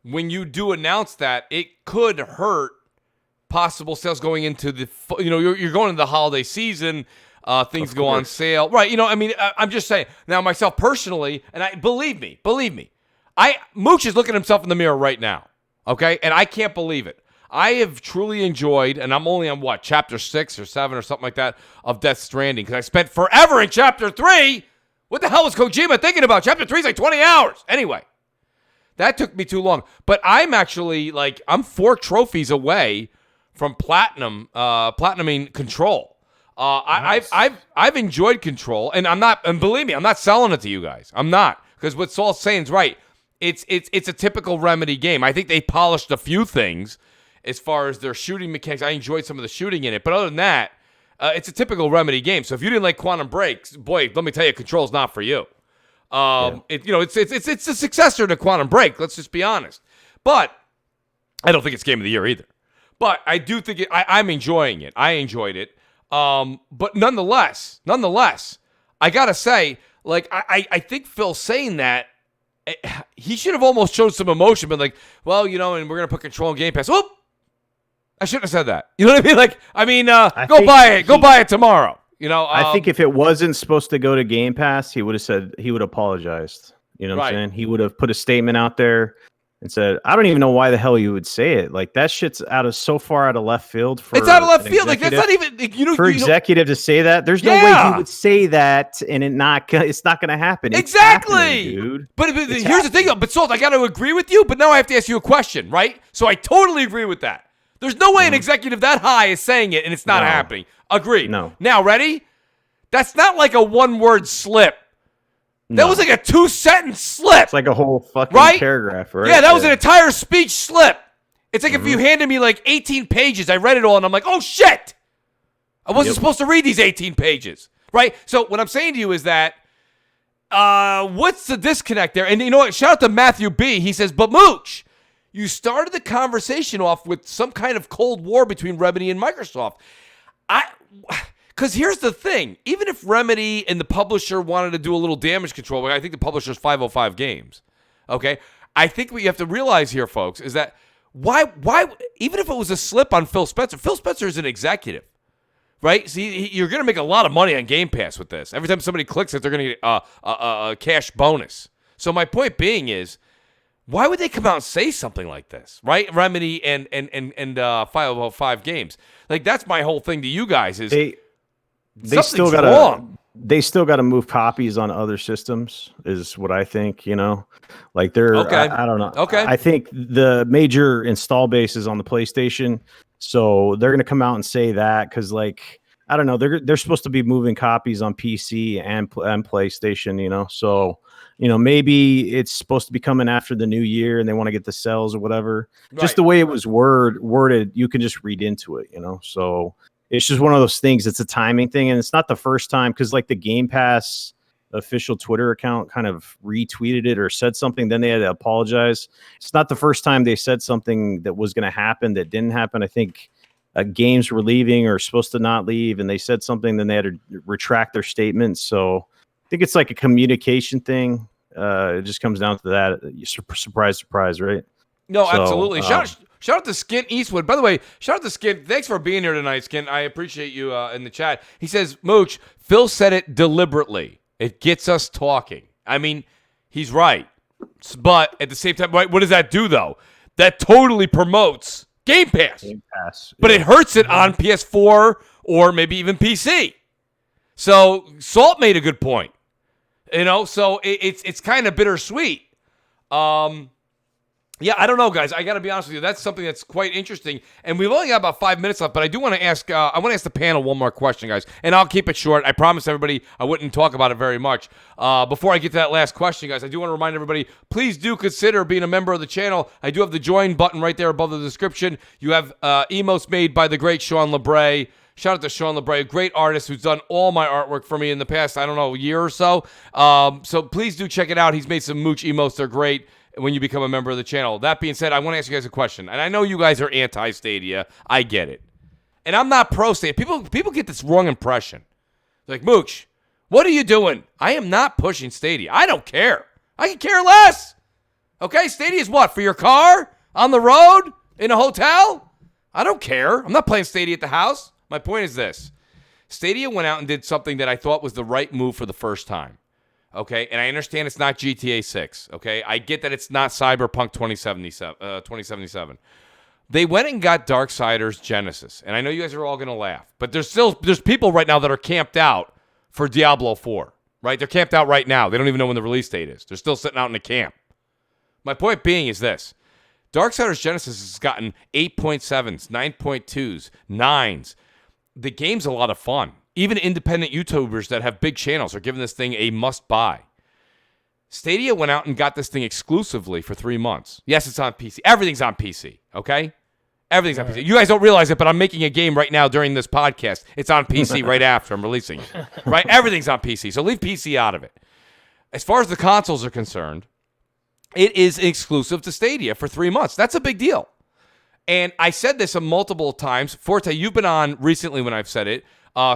when you do announce that, it could hurt possible sales going into the, you're going into the holiday season. Things go on sale. Right. I'm just saying. Now, myself personally, and believe me, Mooch is looking at himself in the mirror right now. Okay. And I can't believe it. I have truly enjoyed, and I'm only on chapter 6 or 7 or something like that of Death Stranding because I spent forever in chapter 3. What the hell was Kojima thinking about? Chapter 3 is like 20 hours. Anyway, that took me too long. But I'm actually I'm 4 trophies away from platinuming Control. Nice. I've enjoyed Control, and believe me, I'm not selling it to you guys. I'm not, because what Saul's saying is right. It's a typical Remedy game. I think they polished a few things as far as their shooting mechanics. I enjoyed some of the shooting in it, but other than that, it's a typical Remedy game. So if you didn't like Quantum Break, boy, let me tell you, Control's not for you. It's a successor to Quantum Break. Let's just be honest. But I don't think it's Game of the Year either. But I do think I'm enjoying it. I enjoyed it. But nonetheless, I gotta say, like, I think Phil saying that, he should have almost showed some emotion, but like, well, and we're gonna put Control in Game Pass. Whoop! I shouldn't have said that. You know what I mean? Like, go buy it. Go buy it tomorrow. I think if it wasn't supposed to go to Game Pass, he would have apologized. You know what I'm saying? He would have put a statement out there and said, I don't even know why the hell you would say it. Like, that shit's so far out of left field. It's out of left field. Like, that's not even executive to say that. There's no way he would say that, and it's not going to happen. Exactly, dude. But here's the thing, though. But Salt, I got to agree with you. But now I have to ask you a question, right? So I totally agree with that. There's no way an executive that high is saying it, and it's not happening. Agreed. No. Now, ready? That's not like a one-word slip. That was like a 2-sentence slip. It's like a whole fucking paragraph, right? Yeah, that was an entire speech slip. It's like if you handed me like 18 pages, I read it all, and I'm like, oh, shit. I wasn't supposed to read these 18 pages, right? So what I'm saying to you is that what's the disconnect there? And you know what? Shout out to Matthew B. He says, but Mooch, you started the conversation off with some kind of Cold War between Remedy and Microsoft. Because here's the thing. Even if Remedy and the publisher wanted to do a little damage control, I think the publisher's 505 Games, okay? I think what you have to realize here, folks, is that why even if it was a slip on Phil Spencer is an executive, right? See, you're going to make a lot of money on Game Pass with this. Every time somebody clicks it, they're going to get a cash bonus. So my point being is, why would they come out and say something like this, right? Remedy and 505 Games. Like, that's my whole thing to you guys is... They still got to move copies on other systems is what I think, like they're, I don't know. Okay. I think the major install base is on the PlayStation. So they're going to come out and say that. Cause like, I don't know, they're supposed to be moving copies on PC and PlayStation, so, maybe it's supposed to be coming after the new year and they want to get the sales or whatever. Right. Just the way it was worded, you can just read into it, so it's just one of those things. It's a timing thing, and it's not the first time because, like, the Game Pass official Twitter account kind of retweeted it or said something. Then they had to apologize. It's not the first time they said something that was going to happen that didn't happen. I think games were leaving or supposed to not leave, and they said something. Then they had to retract their statements. So I think it's like a communication thing. It just comes down to that. Surprise, surprise, right? No, absolutely. Shout out to Skin Eastwood. By the way, shout out to Skin. Thanks for being here tonight, Skin. I appreciate you in the chat. He says, Mooch, Phil said it deliberately. It gets us talking. I mean, he's right. But at the same time, what does that do, though? That totally promotes Game Pass. But it hurts it on PS4 or maybe even PC. So Salt made a good point. So it's kind of bittersweet. Yeah, I don't know, guys. I got to be honest with you. That's something that's quite interesting. And we've only got about 5 minutes left, but I do want to ask I want to ask the panel one more question, guys. And I'll keep it short. I promised everybody I wouldn't talk about it very much. Before I get to that last question, guys, I do want to remind everybody, please do consider being a member of the channel. I do have the join button right there above the description. You have emotes made by the great Sean LeBray. Shout out to Sean LeBray, a great artist who's done all my artwork for me in the past, I don't know, year or so. So please do check it out. He's made some Mooch emotes. They're great when you become a member of the channel. That being said, I want to ask you guys a question. And I know you guys are anti-Stadia. I get it. And I'm not pro-Stadia. People get this wrong impression. They're like, Mooch, what are you doing? I am not pushing Stadia. I don't care. I can care less. Okay, Stadia is what? For your car? On the road? In a hotel? I don't care. I'm not playing Stadia at the house. My point is this. Stadia went out and did something that I thought was the right move for the first time. Okay, and I understand it's not GTA 6. Okay, I get that it's not Cyberpunk 2077. They went and got Darksiders Genesis, and I know you guys are all gonna laugh, but there's people right now that are camped out for Diablo 4. Right, they're camped out right now. They don't even know when the release date is. They're still sitting out in the camp. My point being is this: Darksiders Genesis has gotten 8.7s, 9.2s, 9s. The game's a lot of fun. Even independent YouTubers that have big channels are giving this thing a must-buy. Stadia went out and got this thing exclusively for 3 months. Yes, it's on PC. Everything's on PC, okay? Everything's on PC. You guys don't realize it, but I'm making a game right now during this podcast. It's on PC right after I'm releasing it, right? Everything's on PC, so leave PC out of it. as far as the consoles are concerned, it is exclusive to Stadia for 3 months. That's a big deal. And I said this multiple times. Forte, you've been on recently when I've said it.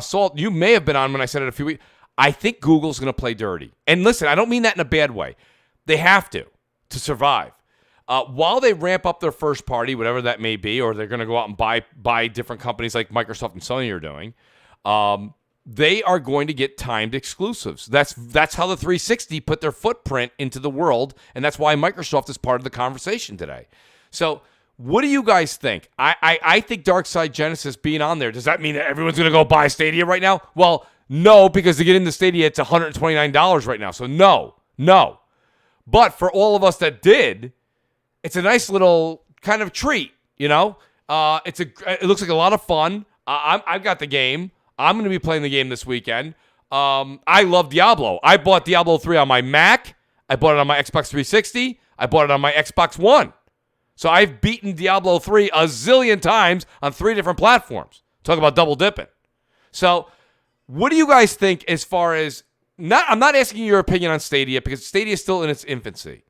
Salt, you may have been on when I said it a few weeks. I think Google's going to play dirty. And listen, I don't mean that in a bad way. They have to survive. While they ramp up their first party, whatever that may be, or they're going to go out and buy different companies like Microsoft and Sony are doing, they are going to get timed exclusives. That's how the 360 put their footprint into the world, and that's why Microsoft is part of the conversation today. So what do you guys think? I think Darkside Genesis being on there, does that mean that everyone's going to go buy Stadia right now? Well, no, because to get into Stadia, it's $129 right now. So no. But for all of us that did, it's a nice little kind of treat, you know? It looks like a lot of fun. I've got the game. I'm going to be playing the game this weekend. I love Diablo. I bought Diablo 3 on my Mac. I bought it on my Xbox 360. I bought it on my Xbox One. So I've beaten Diablo 3 a zillion times on 3 different platforms. Talk about double dipping. So what do you guys think as far as, I'm not asking your opinion on Stadia because Stadia is still in its infancy.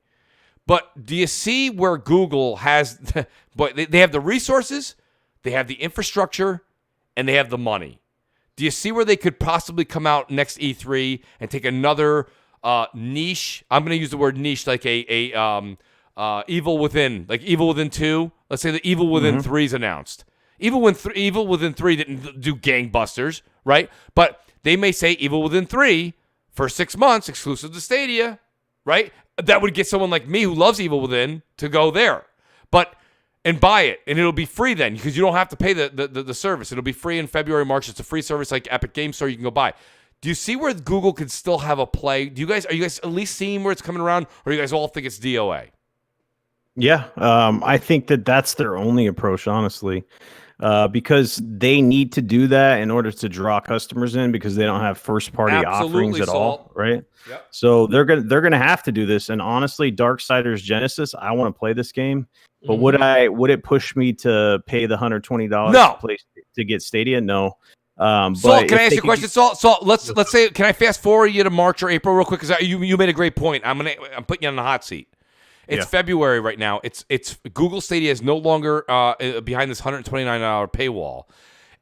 But do you see where Google has, but they have the resources, they have the infrastructure, and they have the money. Do you see where they could possibly come out next E3 and take another niche? I'm going to use the word niche like a Evil Within, like Evil Within 2. Let's say the Evil Within 3 is announced. Evil Within 3 didn't do gangbusters, right? But they may say Evil Within 3 for 6 months, exclusive to Stadia, right? That would get someone like me who loves Evil Within to go there. And buy it, and it'll be free then because you don't have to pay the service. It'll be free in February, March. It's a free service like Epic Game Store you can go buy. Do you see where Google could still have a play? Are you guys at least seeing where it's coming around, or do you guys all think it's DOA? Yeah, I think that's their only approach, honestly, because they need to do that in order to draw customers in because they don't have first-party offerings at all, right? Yep. So they're gonna have to do this. And honestly, Darksiders Genesis, I want to play this game. But would it push me to pay the $120 to get Stadia? No. Salt, can I ask you a question? Salt, let's say, can I fast forward you to March or April real quick? Because you made a great point. I'm putting you on the hot seat. It's February right now. It's Google Stadia is no longer behind this $129 paywall,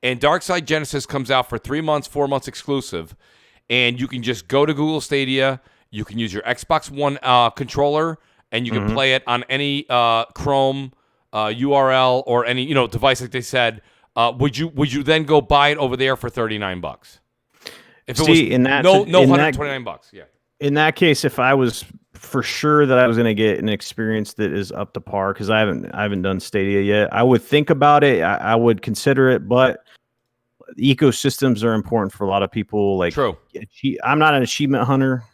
and Darkside Genesis comes out for 3 months, 4 months exclusive, and you can just go to Google Stadia. You can use your Xbox One controller. And you can play it on any Chrome URL or any device like they said. Would you then go buy it over there for $39? If it was $129, yeah. In that case, if I was for sure that I was going to get an experience that is up to par, because I haven't done Stadia yet, I would think about it. I would consider it, but ecosystems are important for a lot of people. Like, true. I'm not an achievement hunter,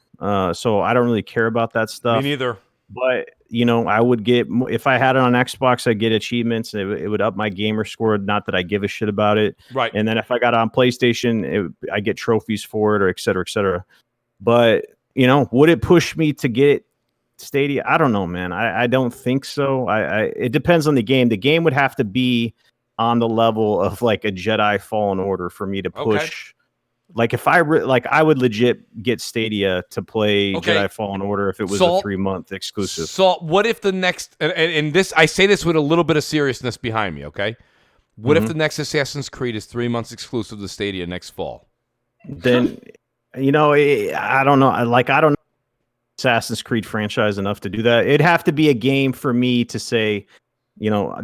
so I don't really care about that stuff. Me neither. But, I would get, if I had it on Xbox, I'd get achievements. It would up my gamer score. Not that I give a shit about it. Right. And then if I got it on PlayStation, I get trophies for it or et cetera, et cetera. But, would it push me to get Stadia? I don't know, man. I don't think so. It depends on the game. The game would have to be on the level of like a Jedi Fallen Order for me to push. Okay. Like if I would legit get Stadia to play Jedi Fallen Order if it was a 3-month exclusive. So what if the next and this I say this with a little bit of seriousness behind me, okay? What if the next Assassin's Creed is 3 months exclusive to Stadia next fall? Then I don't know. I don't know Assassin's Creed franchise enough to do that. It'd have to be a game for me to say,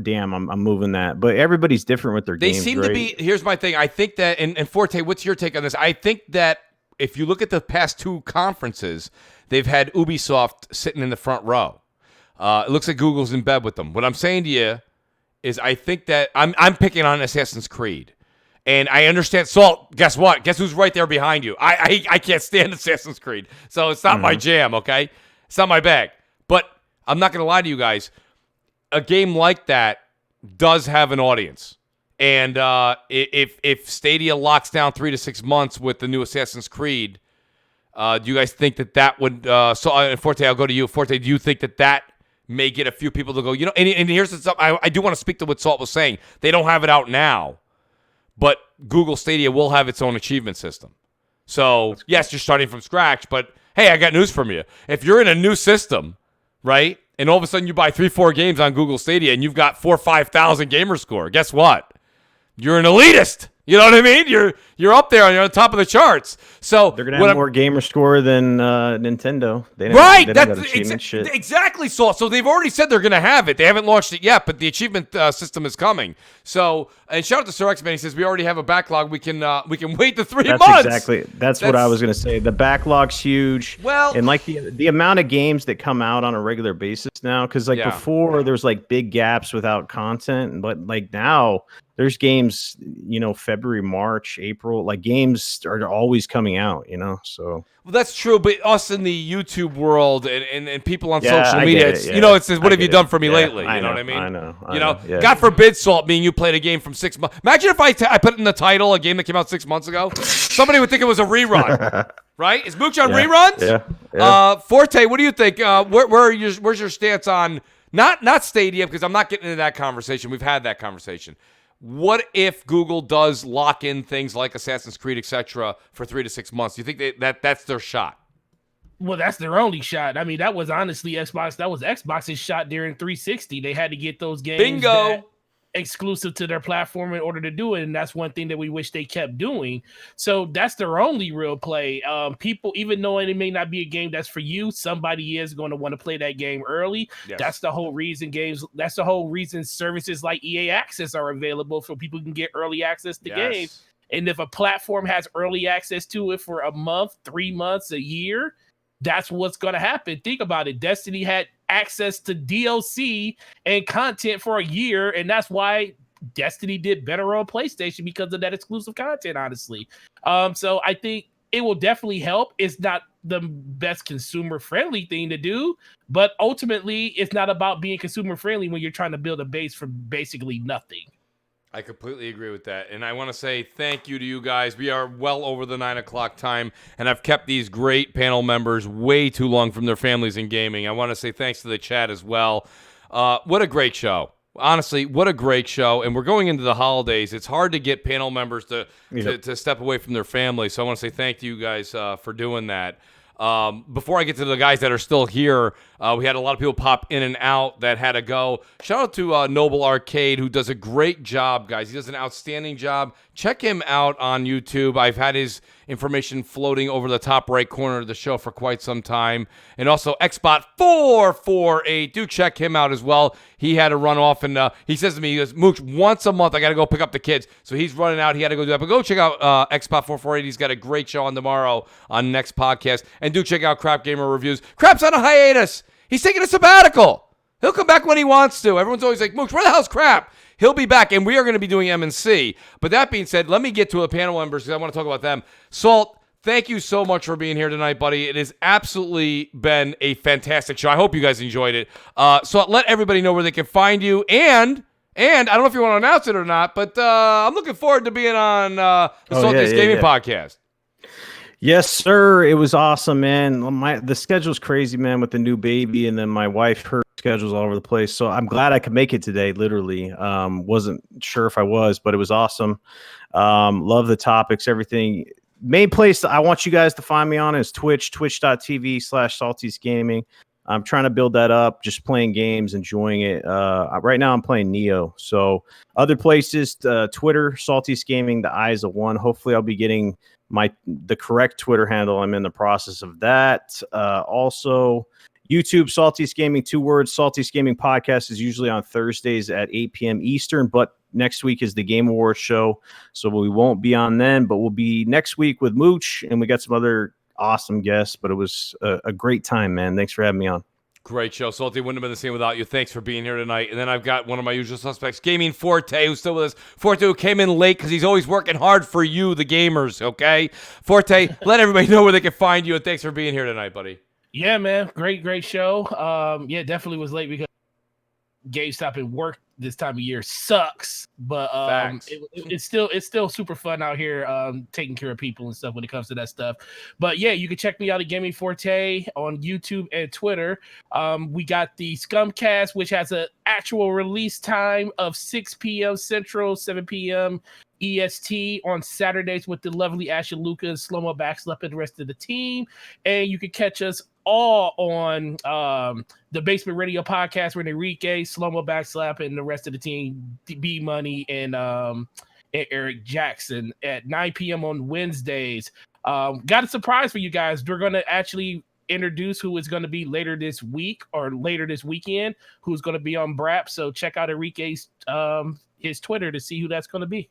damn, I'm moving that. But everybody's different with their games. They seem to be. Here's my thing. I think that, and Forte, what's your take on this? I think that if you look at the past 2 conferences, they've had Ubisoft sitting in the front row. It looks like Google's in bed with them. What I'm saying to you is I think that I'm picking on Assassin's Creed. And I understand. Salt, guess what? Guess who's right there behind you? I can't stand Assassin's Creed. So it's not my jam, okay? It's not my bag. But I'm not going to lie to you guys. A game like that does have an audience. And if Stadia locks down 3 to 6 months with the new Assassin's Creed, do you guys think that would Forte, I'll go to you. Forte, do you think that may get a few people to go, and here's the stuff, I do want to speak to what Salt was saying. They don't have it out now, but Google Stadia will have its own achievement system. So, yes, you're starting from scratch, but Hey, I got news from you. If you're in a new system, right, and all of a sudden you buy 3-4 games on Google Stadia and you've got 4,000 or 5,000 gamer score, guess what? You're an elitist. You know what I mean? You're up there. You're on top of the charts. So they're gonna have more gamer score than Nintendo. They don't, right. They don't That's got achievement shit. exactly. So they've already said they're gonna have it. They haven't launched it yet, but the achievement system is coming. So and shout out to Sir X-Man. He says we already have a backlog. We can wait the 3 months. That's what I was gonna say. The backlog's huge. Well, and like the amount of games that come out on a regular basis now, because like before there's like big gaps without content, but like now. There's games, February, March, April, like games are always coming out, so. Well, that's true, but us in the YouTube world and people on social I media, get it, it says, what have you done for me lately? You know what I mean? I know. God forbid, Salt, meaning you played a game from 6 months. Imagine if I put in the title a game that came out 6 months ago. Somebody would think it was a rerun, right? Is Mooch on reruns? Yeah. Forte, what do you think? Where's your stance on, not Stadia, because I'm not getting into that conversation. We've had that conversation. What if Google does lock in things like Assassin's Creed, etc., for 3 to 6 months? Do you think that's their shot? Well, that's their only shot. I mean, that was honestly Xbox. That was Xbox's shot during 360. They had to get those games exclusive to their platform in order to do it, and that's one thing that we wish they kept doing. So that's their only real play. People, even knowing it may not be a game that's for you, somebody is going to want to play that game early. Yes. That's the whole reason that's the whole reason services like EA Access are available, for people who can get early access to games. And if a platform has early access to it for a month, 3 months, a year, that's what's going to happen. Think about it. Destiny had access to DLC and content for a year, and that's why Destiny did better on PlayStation, because of that exclusive content, honestly. So I think it will definitely help. It's not the best consumer-friendly thing to do, but ultimately, it's not about being consumer-friendly when you're trying to build a base from basically nothing. I completely agree with that. And I want to say thank you to you guys. We are well over the 9 o'clock time, and I've kept these great panel members way too long from their families in gaming. I want to say thanks to the chat as well. What a great show. Honestly, what a great show. And we're going into the holidays. It's hard to get panel members to step away from their family. So I want to say thank you guys for doing that. Before I get to the guys that are still here, we had a lot of people pop in and out that had to go. Shout out to Noble Arcade, who does a great job, guys. He does an outstanding job. Check him out on YouTube. I've had his information floating over the top right corner of the show for quite some time. And also Xbot448. Do check him out as well. He had to run off, and he says to me, he goes, Mooch, once a month I got to go pick up the kids. So he's running out. He had to go do that. But go check out Xbot448. He's got a great show on tomorrow on next podcast. And do check out Crap Gamer Reviews. Crap's on a hiatus. He's taking a sabbatical. He'll come back when he wants to. Everyone's always like, Mooch, where the hell's Crap? He'll be back, and we are going to be doing M&C. But that being said, let me get to the panel members because I want to talk about them. Salt, thank you so much for being here tonight, buddy. It has absolutely been a fantastic show. I hope you guys enjoyed it. So let everybody know where they can find you. And I don't know if you want to announce it or not, but I'm looking forward to being on the Salty's Gaming Podcast. Yes, sir. It was awesome, man. The schedule's crazy, man, with the new baby, and then my wife, her schedule's all over the place. So I'm glad I could make it today, literally. Wasn't sure if I was, but it was awesome. Love the topics, everything. Main place I want you guys to find me on is Twitch, twitch.tv/Salty's Gaming. I'm trying to build that up, just playing games, enjoying it. Right now I'm playing Neo. So other places, Twitter, Salty's Gaming, the eyes of one. Hopefully I'll be getting the correct Twitter handle. I'm in the process of that. Also YouTube, Salty's Gaming, 2 words. Salty's Gaming Podcast is usually on Thursdays at 8 p.m. Eastern, but next week is the Game Awards show, so we won't be on then, but we'll be next week with Mooch, and we got some other awesome guests, but it was a great time, man. Thanks for having me on. Great show. Salty wouldn't have been the same without you. Thanks for being here tonight. And then I've got one of my usual suspects, Gaming Forte, who's still with us. Forte, who came in late because he's always working hard for you, the gamers, okay? Forte, let everybody know where they can find you, and thanks for being here tonight, buddy. Yeah, man. Great show. Yeah, definitely was late because GameStop and work this time of year sucks, but it's still super fun out here taking care of people and stuff when it comes to that stuff. But yeah, you can check me out at Gaming Forte on YouTube and Twitter. We got the Scumcast, which has an actual release time of 6 p.m. Central, 7 p.m. EST on Saturdays with the lovely Ashley Luca and Slow-Mo Backslap and the rest of the team. And you can catch us all on the Basement Radio podcast with Enrique, Slow-Mo Backslap, and the rest of the team, B Money and Eric Jackson at 9 p.m. on Wednesdays. Got a surprise for you guys. We're going to actually introduce who is going to be later this week or later this weekend, who's going to be on BRAP. So check out Enrique's his Twitter to see who that's going to be.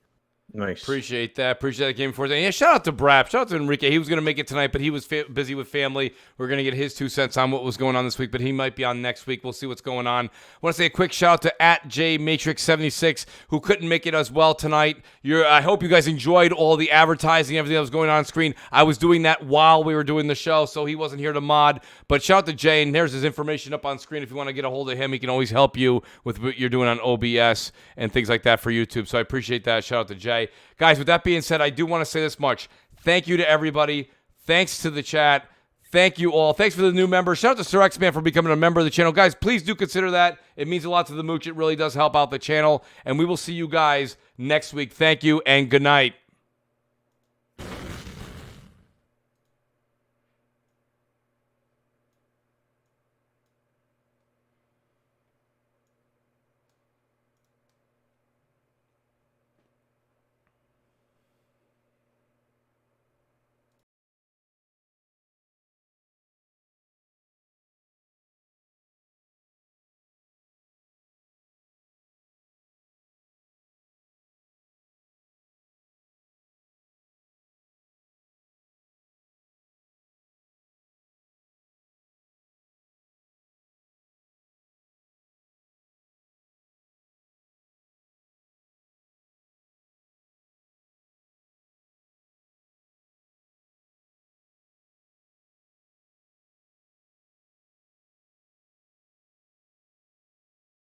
Nice. Appreciate that. Appreciate that game for us. And yeah, shout out to Brap. Shout out to Enrique. He was going to make it tonight, but he was busy with family. We're going to get his 2 cents on what was going on this week, but he might be on next week. We'll see what's going on. I want to say a quick shout out to @JMatrix76, who couldn't make it as well tonight. I hope you guys enjoyed all the advertising, everything that was going on screen. I was doing that while we were doing the show, so he wasn't here to mod. But shout out to Jay, and there's his information up on screen. If you want to get a hold of him, he can always help you with what you're doing on OBS and things like that for YouTube. So I appreciate that. Shout out to Jay. Guys, with that being said, I do want to say this much. Thank you to everybody. Thanks to the chat. Thank you all. Thanks for the new members. Shout out to Sir X-Man for becoming a member of the channel. Guys, please do consider that. It means a lot to the Mooch. It really does help out the channel. And we will see you guys next week. Thank you and good night.